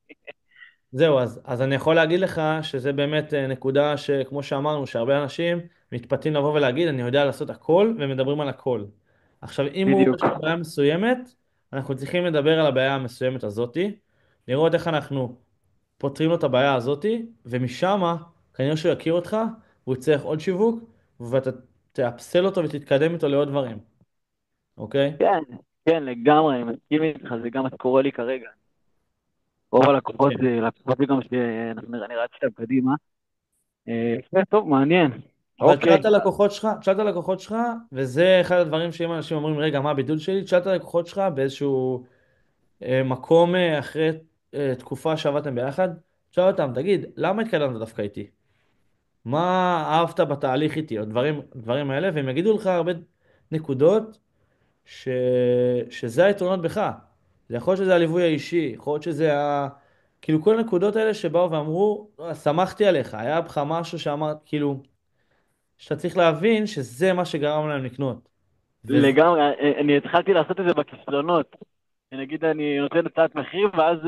זהו, אז אני יכול להגיד לך שזה באמת נקודה שכמו שאמרנו, שהרבה אנשים מתפתים לבוא ולהגיד, אני יודע לעשות הכל, ומדברים על הכל. עכשיו, אם הוא, בדיוק. יש לו בעיה מסוימת, אנחנו צריכים לדבר על הבעיה המסוימת הזאתי, לראות איך אנחנו פותרים לו את הבעיה הזאתי, ומשם, כנראה שהוא יכיר אותך, והוא יצטרך עוד שיווק, ואתה תאפסל אותו ותתקדם איתו לעוד דברים, אוקיי? כן, כן, לגמרי, אני מסכים איתך, זה גם מה שקורה לי כרגע. רוב הלקוחות כן. זה לקוחות גם שאני רץ להם קדימה. טוב, מעניין. אבל תשאל אוקיי. את הלקוחות שלך, תשאל את הלקוחות שלך, וזה אחד הדברים שאם אנשים אומרים, רגע, מה הבידול שלי? תשאל את הלקוחות שלך באיזשהו מקום אחרי תקופה שעבדתם ביחד, תשאל אותם, תגיד, למה התקדמת דווקא איתי? מה אהבת בתהליך איתי? או דברים האלה, והם יגידו לך הרבה נקודות ש... שזה היתרונות בך. זה יכול להיות שזה הליווי האישי, יכול להיות שזה כאילו כל הנקודות האלה שבאו ואמרו, שמחתי עליך, היה בך משהו שאמר, כאילו, שאתה צריך להבין שזה מה שגרם להם לקנות. וזה, לגמרי, אני התחלתי לעשות את זה בכישלונות. נגיד אני נותן הצעת מחיר, ואז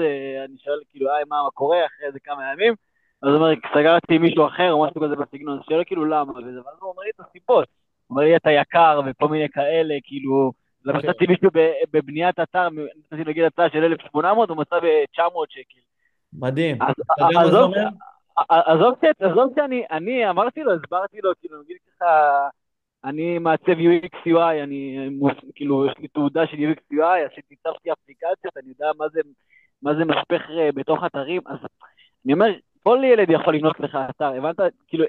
אני שואל כאילו, מה קורה אחרי איזה כמה ימים? אז הוא אומר, סגרתי עם מישהו אחר או משהו כזה בסגנון, אז שואל כאילו למה, ואז הוא אומר לי את הסיבות. הוא אומר לי, אתה יקר וכל מיני כאלה, כאילו, כן, מצאתי מישהו בבניית אתר, נתתי נגיד הצעה של 1,800, הוא מצא ב-900 שקל. מדהים. אז אתה יודע מה זה עזוב, אומר? עזוב שאני אמרתי לו, הסברתי לו, כאילו, נגיד ככה, אני מעצב UX UI, כאילו, יש לי תעודה של UX UI, עשיתי צפתי אפליקציות, אני יודע מה זה משפך בתוך אתרים, אז אני אומר, כל ילד יכול לבנות לך אתר, הבנת? כאילו,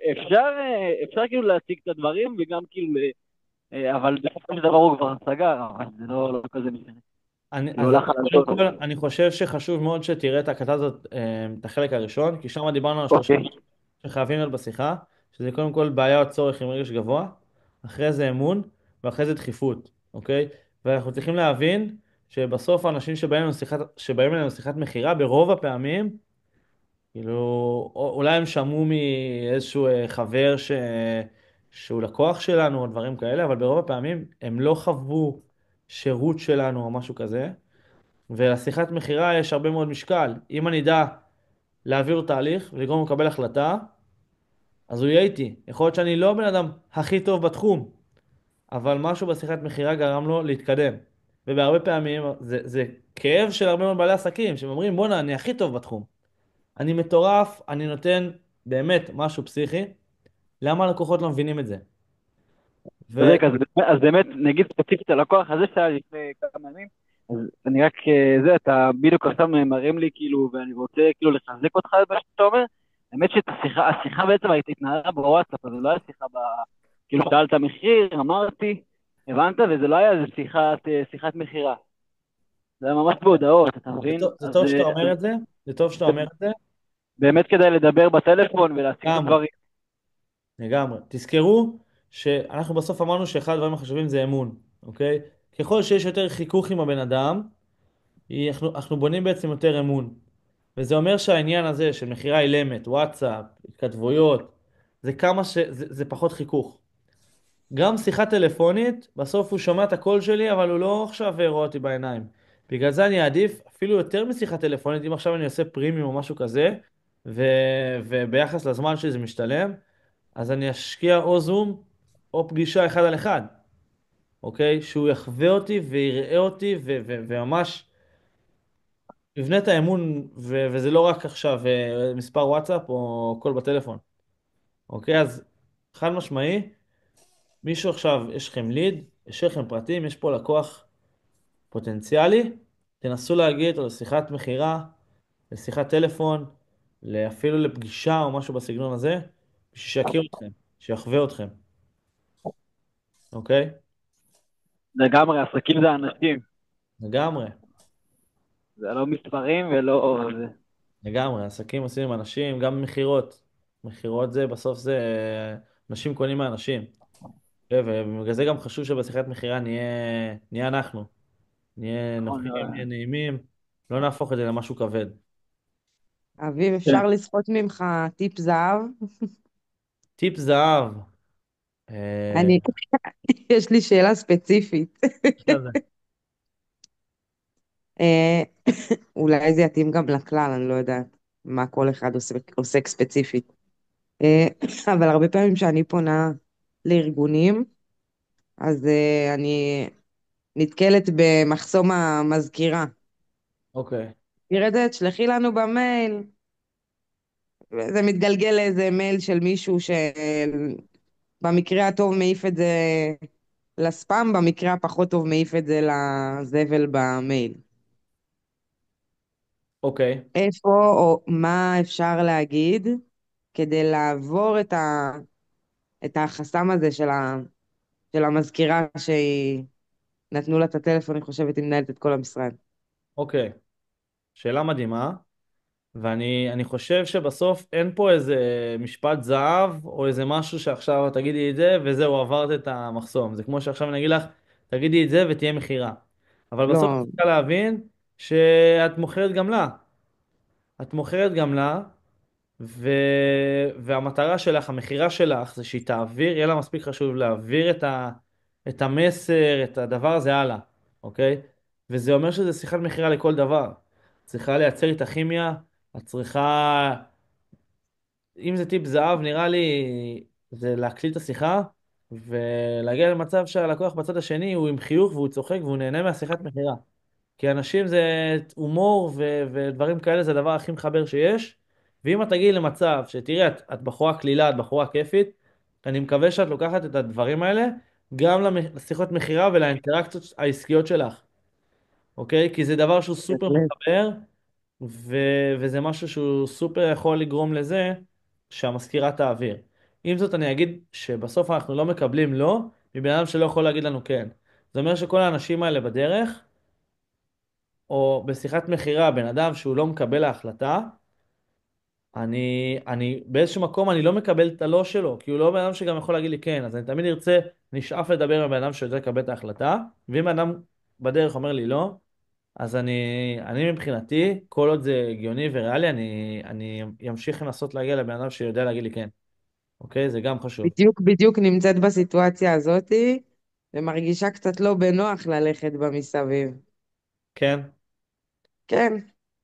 אפשר כאילו להציג את הדברים, וגם כאילו, אבל בסופו של דבר הוא כבר סגר, אבל זה לא כזה משנה. לא אז הולך על קודם הדעות. כל, אני חושב שחשוב מאוד שתראה את הקטע הזאת, את החלק הראשון, כי שם דיברנו על שלושה אוקיי. דברים שחייבים להיות בשיחה, שזה קודם כל בעיה או צורך עם רגש גבוה, אחרי זה אמון, ואחרי זה דחיפות, אוקיי? ואנחנו צריכים להבין שבסוף האנשים שבאים אלינו לשיחת מכירה, ברוב הפעמים, כאילו, אולי הם שמעו מאיזשהו חבר שהוא לקוח שלנו או דברים כאלה, אבל ברוב הפעמים הם לא חוו שירות שלנו או משהו כזה. ולשיחת מכירה יש הרבה מאוד משקל. אם אני אדע להעביר לו תהליך ולגרום לו לקבל החלטה, אז הוא יהיה איתי. יכול להיות שאני לא הבן אדם הכי טוב בתחום, אבל משהו בשיחת מכירה גרם לו להתקדם. ובהרבה פעמים זה כאב של הרבה מאוד בעלי עסקים, שהם אומרים, בואנה, אני הכי טוב בתחום. אני מטורף, אני נותן באמת משהו פסיכי. למה הלקוחות לא מבינים את זה? צודק, אז באמת, נגיד ספציפית הלקוח הזה שהיה לפני כמה ימים, אז אני רק, אתה בדיוק עכשיו מראים לי כאילו, ואני רוצה כאילו לחזק אותך על מה שאתה אומר, האמת השיחה בעצם התנהלה בוואטסאפ, אז זה לא היה שיחה כאילו שאלת מחיר, אמרתי, הבנת, וזה לא היה איזה שיחת מכירה, זה היה ממש בהודעות, אתה מבין? זה טוב שאתה אומר את זה, זה טוב שאתה אומר את זה. באמת כדאי לדבר בטלפון ולהציג את גם הדברים. לגמרי. תזכרו שאנחנו בסוף אמרנו שאחד הדברים החשובים זה אמון, אוקיי? ככל שיש יותר חיכוך עם הבן אדם, אנחנו בונים בעצם יותר אמון. וזה אומר שהעניין הזה של מכירה אילמת, וואטסאפ, התכתבויות, זה פחות חיכוך. גם שיחה טלפונית, בסוף הוא שומע את הקול שלי, אבל הוא לא עכשיו רואה אותי בעיניים. בגלל זה אני אעדיף אפילו יותר משיחה טלפונית, אם עכשיו אני עושה פרימיום או משהו כזה, ו... וביחס לזמן שזה משתלם, אז אני אשקיע או זום או פגישה אחד על אחד, אוקיי? שהוא יחווה אותי ויראה אותי וממש יבנה את האמון, וזה לא רק עכשיו מספר וואטסאפ או קול בטלפון, אוקיי? אז חד משמעי, מישהו עכשיו, יש לכם ליד, יש לכם פרטים, יש פה לקוח פוטנציאלי, תנסו להגיע איתו לשיחת מכירה, לשיחת טלפון, אפילו לפגישה או משהו בסגנון הזה, בשביל שיכיר אתכם, שיחווה אתכם, אוקיי? לגמרי, עסקים זה אנשים, לגמרי. זה לא מספרים ולא... לגמרי, עסקים עושים עם אנשים, גם מכירות. מכירות זה, בסוף זה, אנשים קונים מאנשים. ובגלל זה גם חשוב שבשיחת מכירה נהיה אנחנו. נהיה נכון, נוחים, נהיה נעימים, לא נהפוך את זה למשהו כבד. אביב, כן. אפשר לסחוט ממך טיפ זהב? טיפ זהב. אה, אני, יש לי שאלה ספציפית. עכשיו זה. אה, אולי זה יתאים גם לכלל, אני לא יודעת מה כל אחד עוסק ספציפית. אבל הרבה פעמים שאני פונה לארגונים, אז אני נתקלת במחסום המזכירה. אוקיי, תראה את זה, תשלחי לנו במייל. זה מתגלגל לאיזה מייל של מישהו שבמקרה הטוב מעיף את זה לספאם, במקרה הפחות טוב מעיף את זה לזבל במייל. אוקיי, איפה או מה אפשר להגיד כדי לעבור את החסם הזה של המזכירה שהיא נתנו לה את הטלפון, אני חושבת, היא מנהלת את כל המשרד. אוקיי. שאלה מדהימה. ואני חושב שבסוף אין פה איזה משפט זהב, או איזה משהו שעכשיו תגידי את זה, וזהו, עברת את המחסום. זה כמו שעכשיו אני אגיד לך, תגידי את זה ותהיה מכירה. אבל בסוף את לא, צריכה להבין שאת מוכרת גם לה. את מוכרת גם לה, ו... והמטרה שלך, המכירה שלך, זה שהיא תעביר, יהיה לה מספיק חשוב להעביר את המסר, את הדבר הזה הלאה, אוקיי? וזה אומר שזה שיחת מכירה לכל דבר. את צריכה לייצר את הכימיה, את צריכה, אם זה טיפ זהב, נראה לי, זה להקליט את השיחה, ולהגיע למצב שהלקוח בצד השני הוא עם חיוך והוא צוחק והוא נהנה מהשיחת מכירה. כי אנשים זה הומור ודברים כאלה זה הדבר הכי מחבר שיש. ואם את תגיעי למצב שתראי, את בחורה קלילה, את בחורה כיפית, אני מקווה שאת לוקחת את הדברים האלה גם לשיחות מכירה ולאינטראקציות העסקיות שלך, אוקיי? כי זה דבר שהוא סופר בהחלט. מחבר, וזה משהו שהוא סופר יכול לגרום לזה שהמזכירה תעביר. עם זאת אני אגיד שבסוף אנחנו לא מקבלים לא מבן אדם שלא יכול להגיד לנו כן. זה אומר שכל האנשים האלה בדרך, או בשיחת מכירה, בן אדם שהוא לא מקבל ההחלטה, אני באיזשהו מקום אני לא מקבל את הלא שלו, כי הוא לא בן אדם שגם יכול להגיד לי כן, אז אני תמיד ארצה, נשאף לדבר עם בן אדם שיודע לקבל את ההחלטה, ואם בן אדם בדרך אומר לי לא, אז אני מבחינתי, כל עוד זה הגיוני וריאלי, אני אמשיך לנסות להגיע לבן אדם שיודע להגיד לי כן, אוקיי? זה גם חשוב. בדיוק נמצאת בסיטואציה הזאתי, ומרגישה קצת לא בנוח ללכת בה מסביב. כן? כן,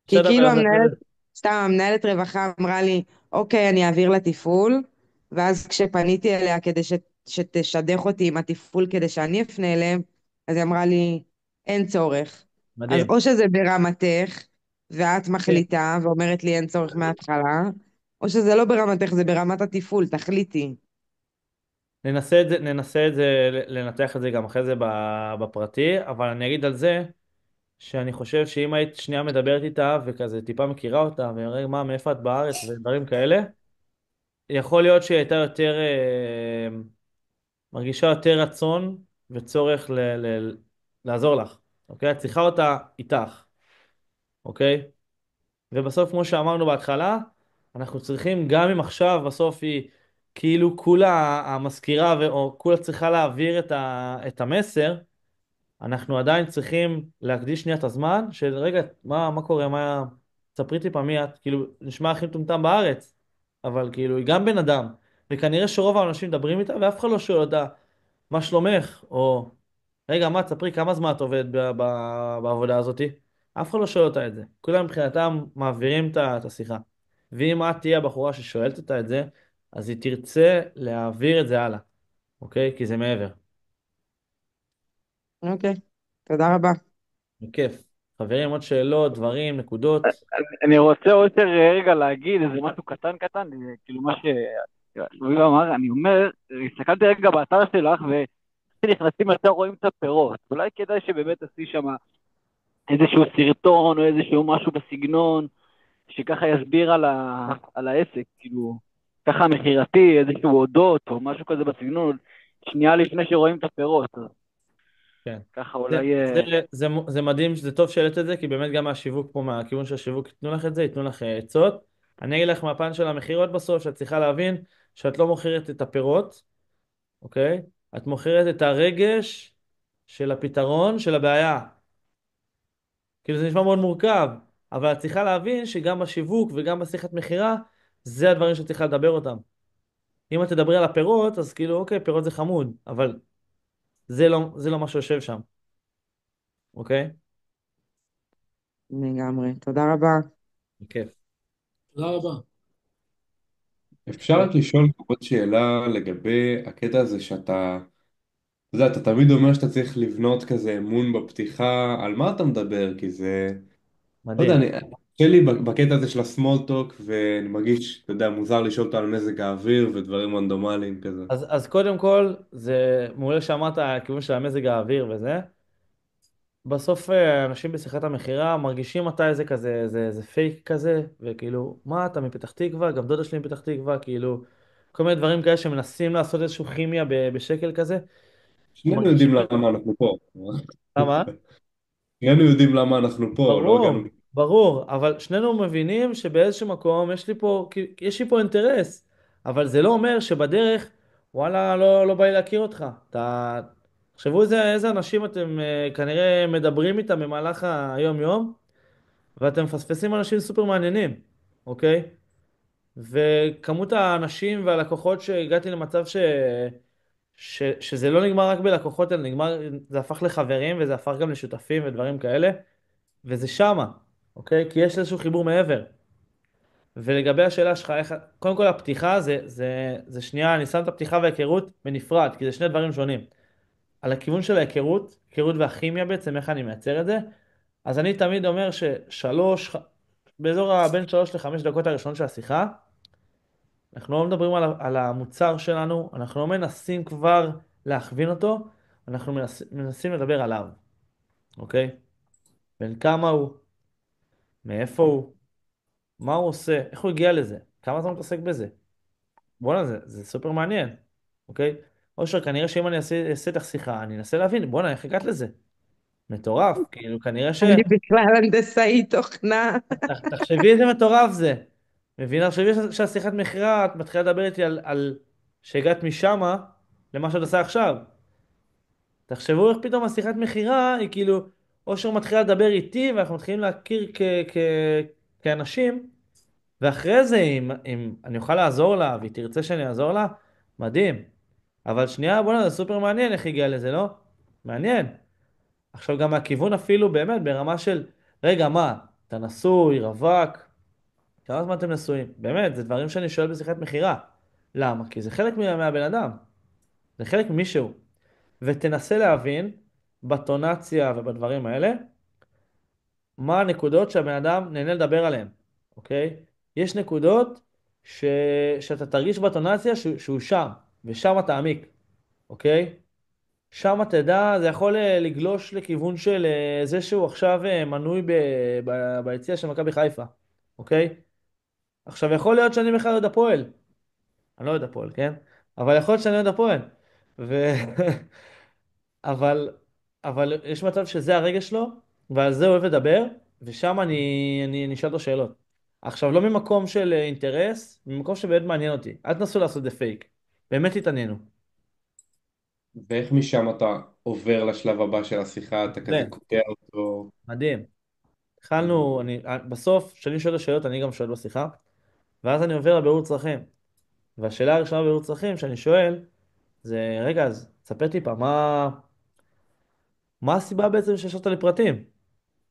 כי בסדר, כאילו אז אחרי זה. המנהלת רווחה אמרה לי, אוקיי, אני אעביר לתפעול, ואז כשפניתי אליה כדי שתשדך אותי עם התפעול כדי שאני אפנה אליהם, אז היא אמרה לי, אין צורך. אז מדהים. או שזה ברמתך, ואת כן. מחליטה ואומרת לי אין צורך מההתחלה, או שזה לא ברמתך, זה ברמת התפעול, תחליטי. ננסה את זה, לנתח את זה גם אחרי זה בפרטי, אבל אני אגיד על זה, שאני חושב שאם היית שנייה מדברת איתה וכזה טיפה מכירה אותה ורגע מה מאיפה את בארץ ודברים כאלה, יכול להיות שהיא הייתה יותר מרגישה יותר רצון וצורך לעזור לך, אוקיי? את צריכה אותה איתך, אוקיי? ובסוף כמו שאמרנו בהתחלה, אנחנו צריכים גם אם עכשיו בסוף היא כאילו כולה המזכירה או כולה צריכה להעביר את המסר, אנחנו עדיין צריכים להקדיש שנייה את הזמן של רגע, מה קורה, ספרי טיפה מי את, כאילו, נשמע הכי מטומטם בארץ, אבל כאילו, היא גם בן אדם, וכנראה שרוב האנשים מדברים איתה, ואף אחד לא שואל אותה, מה שלומך, או, רגע, מה, תספרי כמה זמן את עובדת בעבודה הזאתי? אף אחד לא שואל אותה את זה. כולם מבחינתם מעבירים את השיחה. ואם את תהיה הבחורה ששואלת אותה את זה, אז היא תרצה להעביר את זה הלאה, אוקיי? כי זה מעבר. אוקיי, תודה רבה. בכיף. חברים, עוד שאלות, דברים, נקודות? אני רוצה עוד יותר רגע להגיד איזה משהו קטן קטן, כאילו מה שאביב אמר, אני אומר, הסתכלתי רגע באתר שלך וכשנכנסים יותר רואים את הפירות, אולי כדאי שבאמת תעשי שם איזשהו סרטון או איזשהו משהו בסגנון, שככה יסביר על העסק, כאילו, ככה מכירתי, איזשהו אודות או משהו כזה בסגנון, שנייה לפני שרואים את הפירות, אז כן. ככה זה, אולי... זה מדהים, זה טוב שהעלית את זה, כי באמת גם מהשיווק פה, מהכיוון של השיווק, ייתנו לך את זה, ייתנו לך עצות. אני אגיד לך מהפן של המכירות בסוף, שאת צריכה להבין שאת לא מוכרת את הפירות, אוקיי? את מוכרת את הרגש של הפתרון של הבעיה. כאילו זה נשמע מאוד מורכב, אבל את צריכה להבין שגם בשיווק וגם בשיחת מכירה, זה הדברים שאת צריכה לדבר אותם. אם את תדברי על הפירות, אז כאילו, אוקיי, פירות זה חמוד, אבל זה לא מה שיושב שם, אוקיי? לגמרי, תודה רבה. בכיף. תודה רבה. אפשר רק לשאול עוד שאלה לגבי הקטע הזה שאתה, אתה יודע, אתה תמיד אומר שאתה צריך לבנות כזה אמון בפתיחה, על מה אתה מדבר? כי זה, לא יודע, מדהים. קשה לי בקטע הזה של הסמולטוק, ואני מרגיש, אתה יודע, מוזר לשאול אותו על מזג האוויר ודברים רנדומליים כזה. אז קודם כל, זה מעולה שאמרת הכיוון של המזג האוויר וזה. בסוף אנשים בשיחת המכירה מרגישים מתי זה כזה, זה פייק כזה, וכאילו, מה אתה מפתח תקווה? גם דודה שלי מפתח תקווה, כאילו, כל מיני דברים כאלה שמנסים לעשות איזושהי כימיה בשקל כזה. שנינו מרגישים, יודעים למה אנחנו פה. למה? שנינו יודעים למה אנחנו פה, לא הגענו... ברור, ברור, אבל שנינו מבינים שבאיזשהו מקום יש לי פה אינטרס, אבל זה לא אומר שבדרך, וואלה, לא בא לי להכיר אותך. תחשבו איזה אנשים אתם כנראה מדברים איתם במהלך היום-יום, ואתם מפספסים אנשים סופר מעניינים, אוקיי? וכמות האנשים והלקוחות שהגעתי למצב שזה לא נגמר רק בלקוחות, אלא זה הפך לחברים וזה הפך גם לשותפים ודברים כאלה. וזה שמה, אוקיי? כי יש איזשהו חיבור מעבר. ולגבי השאלה שלך, קודם כל הפתיחה זה שנייה, אני שם את הפתיחה וההיכרות בנפרד, כי זה שני דברים שונים. על הכיוון של ההיכרות, היכרות והכימיה בעצם, איך אני מייצר את זה, אז אני תמיד אומר באזור בין 3 ל-5 דקות הראשונות של השיחה, אנחנו לא מדברים על המוצר שלנו, אנחנו לא מנסים כבר להכווין אותו, אנחנו מנסים לדבר עליו, אוקיי? בין כמה הוא, מאיפה הוא, מה הוא עושה, איך הוא הגיע לזה, כמה זמן הוא מתעסק בזה. בואנה, זה סופר מעניין, אוקיי? אושר, כנראה שאם אני אעשה איתך שיחה, אני אנסה להבין, בואנה, איך הגעת לזה? מטורף, כאילו, כנראה אני בכלל הנדסאי תוכנה. תחשבי איזה מטורף זה. מבינה? תחשבי שהשיחת מכירה, את מתחילה לדבר איתי על שהגעת משמה למה שאת עושה עכשיו. תחשבו איך פתאום השיחת מכירה היא כאילו, אושר מתחילה לדבר איתי ואנחנו מתחילים להכיר כאנשים. ואחרי זה, אם אני אוכל לעזור לה, והיא תרצה שאני אעזור לה, מדהים. אבל שנייה, בוא'נה, זה סופר מעניין איך הגיע לזה, לא? מעניין. עכשיו גם מהכיוון אפילו, באמת, ברמה של, רגע, מה, אתה נשוי, רווק, כמה זמן אתם נשואים? באמת, זה דברים שאני שואל בשיחת מכירה. למה? כי זה חלק מהבן אדם. זה חלק ממישהו. ותנסה להבין, בטונציה ובדברים האלה, מה הנקודות שהבן אדם נהנה לדבר עליהן, אוקיי? יש נקודות שאתה תרגיש בטונציה שהוא שם, ושם תעמיק, אוקיי? שם תדע, זה יכול לגלוש לכיוון של זה שהוא עכשיו מנוי ביציע של מכבי חיפה, אוקיי? עכשיו יכול להיות שאני בכלל אוהד הפועל, אני לא אוהד הפועל, כן? אבל יכול להיות שאני אוהד הפועל. ו... אבל, אבל יש מצב שזה הרגש שלו, ועל זה הוא אוהב לדבר, ושם אני אשאל אותו שאלות. עכשיו, לא ממקום של אינטרס, ממקום שבאמת מעניין אותי. אל תנסו לעשות את זה פייק. באמת תתעניינו. ואיך משם אתה עובר לשלב הבא של השיחה, אתה זה, כזה קוטע אותו. מדהים. התחלנו, בסוף, כשאני שואל את השאלות, אני גם שואל בשיחה, ואז אני עובר לבירור צרכים. והשאלה הראשונה בבירור צרכים שאני שואל, זה, רגע, אז תספר טיפה, מה הסיבה בעצם שהשארת לי פרטים?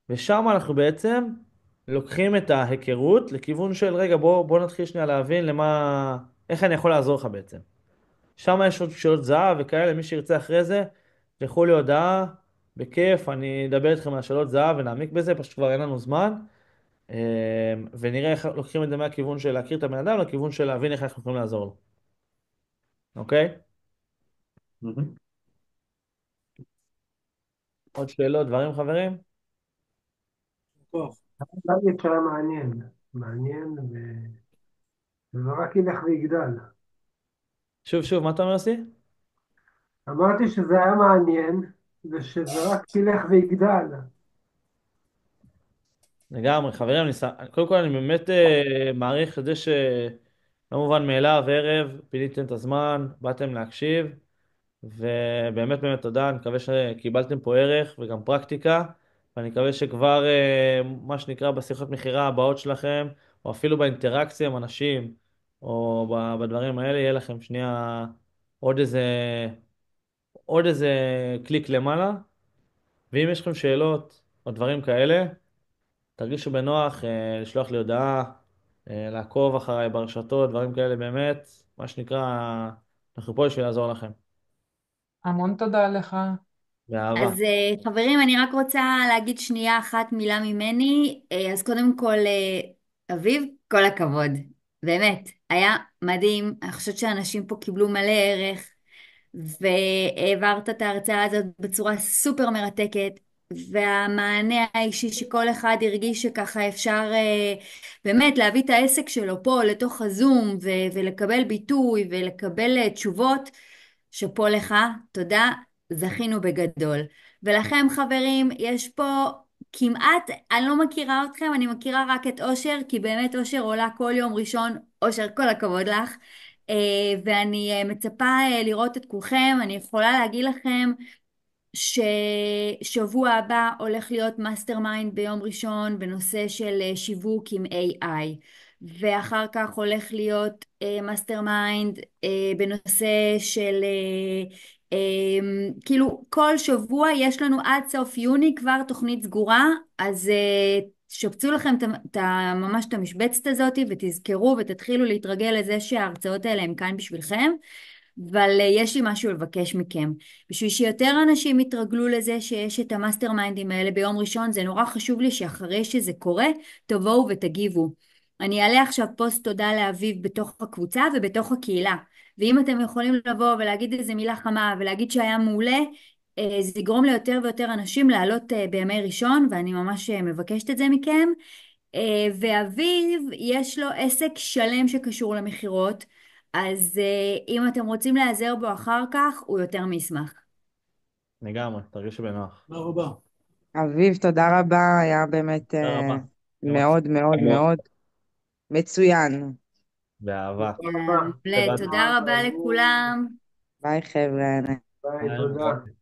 ושם אנחנו בעצם לוקחים את ההיכרות לכיוון של, רגע, בוא נתחיל שנייה להבין איך אני יכול לעזור לך בעצם. שם יש עוד שאלות זהב וכאלה, מי שירצה אחרי זה, תלכו לי הודעה, בכיף, אני אדבר איתכם על השאלות זהב ונעמיק בזה, פשוט כבר אין לנו זמן. ונראה איך לוקחים את זה מהכיוון של להכיר את הבן אדם, לכיוון של להבין איך אנחנו יכולים לעזור לו. אוקיי? מהמם. עוד שאלות, דברים, חברים? טוב, שאלתי את שאלה מעניין, מעניין, וזה רק ילך ויגדל. שוב, מה אתה אומר, יוסי? אמרתי שזה היה מעניין, ושזה רק ילך ויגדל. לגמרי, חברים, קודם כל אני באמת מעריך את זה שלא מובן מאליו, ערב, פיניתם את הזמן, באתם להקשיב, ובאמת באמת תודה, אני מקווה שקיבלתם פה ערך וגם פרקטיקה, ואני מקווה שכבר, מה שנקרא, בשיחות מכירה הבאות שלכם, או אפילו באינטראקציה עם אנשים, או בדברים האלה, יהיה לכם שנייה עוד איזה, עוד איזה קליק למעלה, ואם יש לכם שאלות או דברים כאלה, תרגישו בנוח לשלוח לי הודעה, לעקוב אחריי ברשתות, דברים כאלה באמת, מה שנקרא, אנחנו פה בשביל לעזור לכם. המון תודה לך. באהבה. אז חברים, אני רק רוצה להגיד שנייה אחת מילה ממני. אז קודם כל, אביב, כל הכבוד. באמת, היה מדהים. אני חושבת שאנשים פה קיבלו מלא ערך, והעברת את ההרצאה הזאת בצורה סופר מרתקת, והמענה האישי שכל אחד הרגיש שככה אפשר באמת להביא את העסק שלו פה לתוך הזום, ולקבל ביטוי ולקבל תשובות. שאפו לך, תודה, זכינו בגדול. ולכם חברים, יש פה כמעט, אני לא מכירה אתכם, אני מכירה רק את אושר, כי באמת אושר עולה כל יום ראשון. אושר, כל הכבוד לך. ואני מצפה לראות את כולכם. אני יכולה להגיד לכם ששבוע הבא הולך להיות מאסטר מיינד ביום ראשון בנושא של שיווק עם AI, ואחר כך הולך להיות מאסטר מיינד בנושא של כאילו כל שבוע יש לנו עד סוף יוני כבר תוכנית סגורה. אז שפצו לכם ממש את המשבצת הזאת ותזכרו ותתחילו להתרגל לזה שההרצאות האלה הם כאן בשבילכם. אבל יש לי משהו לבקש מכם. בשביל שיותר אנשים יתרגלו לזה שיש את המאסטר מיינדים האלה ביום ראשון, זה נורא חשוב לי שאחרי שזה קורה, תבואו ותגיבו. אני אעלה עכשיו פוסט תודה לאביב בתוך הקבוצה ובתוך הקהילה. ואם אתם יכולים לבוא ולהגיד איזה מילה חמה ולהגיד שהיה מעולה, זה יגרום ליותר ויותר אנשים לעלות בימי ראשון, ואני ממש מבקשת את זה מכם. ואביב יש לו עסק שלם שקשור למכירות, אז אם אתם רוצים להיעזר בו אחר כך, הוא יותר מישמח. לגמרי, תרגישו בנוח. תודה רבה. אביב, תודה רבה, היה באמת תודה רבה. גם מאוד מאוד מאוד מצוין. באהבה. תודה רבה. מעולה, תודה רבה לכולם. ביי חבר'ה. ביי, ביי, תודה. מתראות.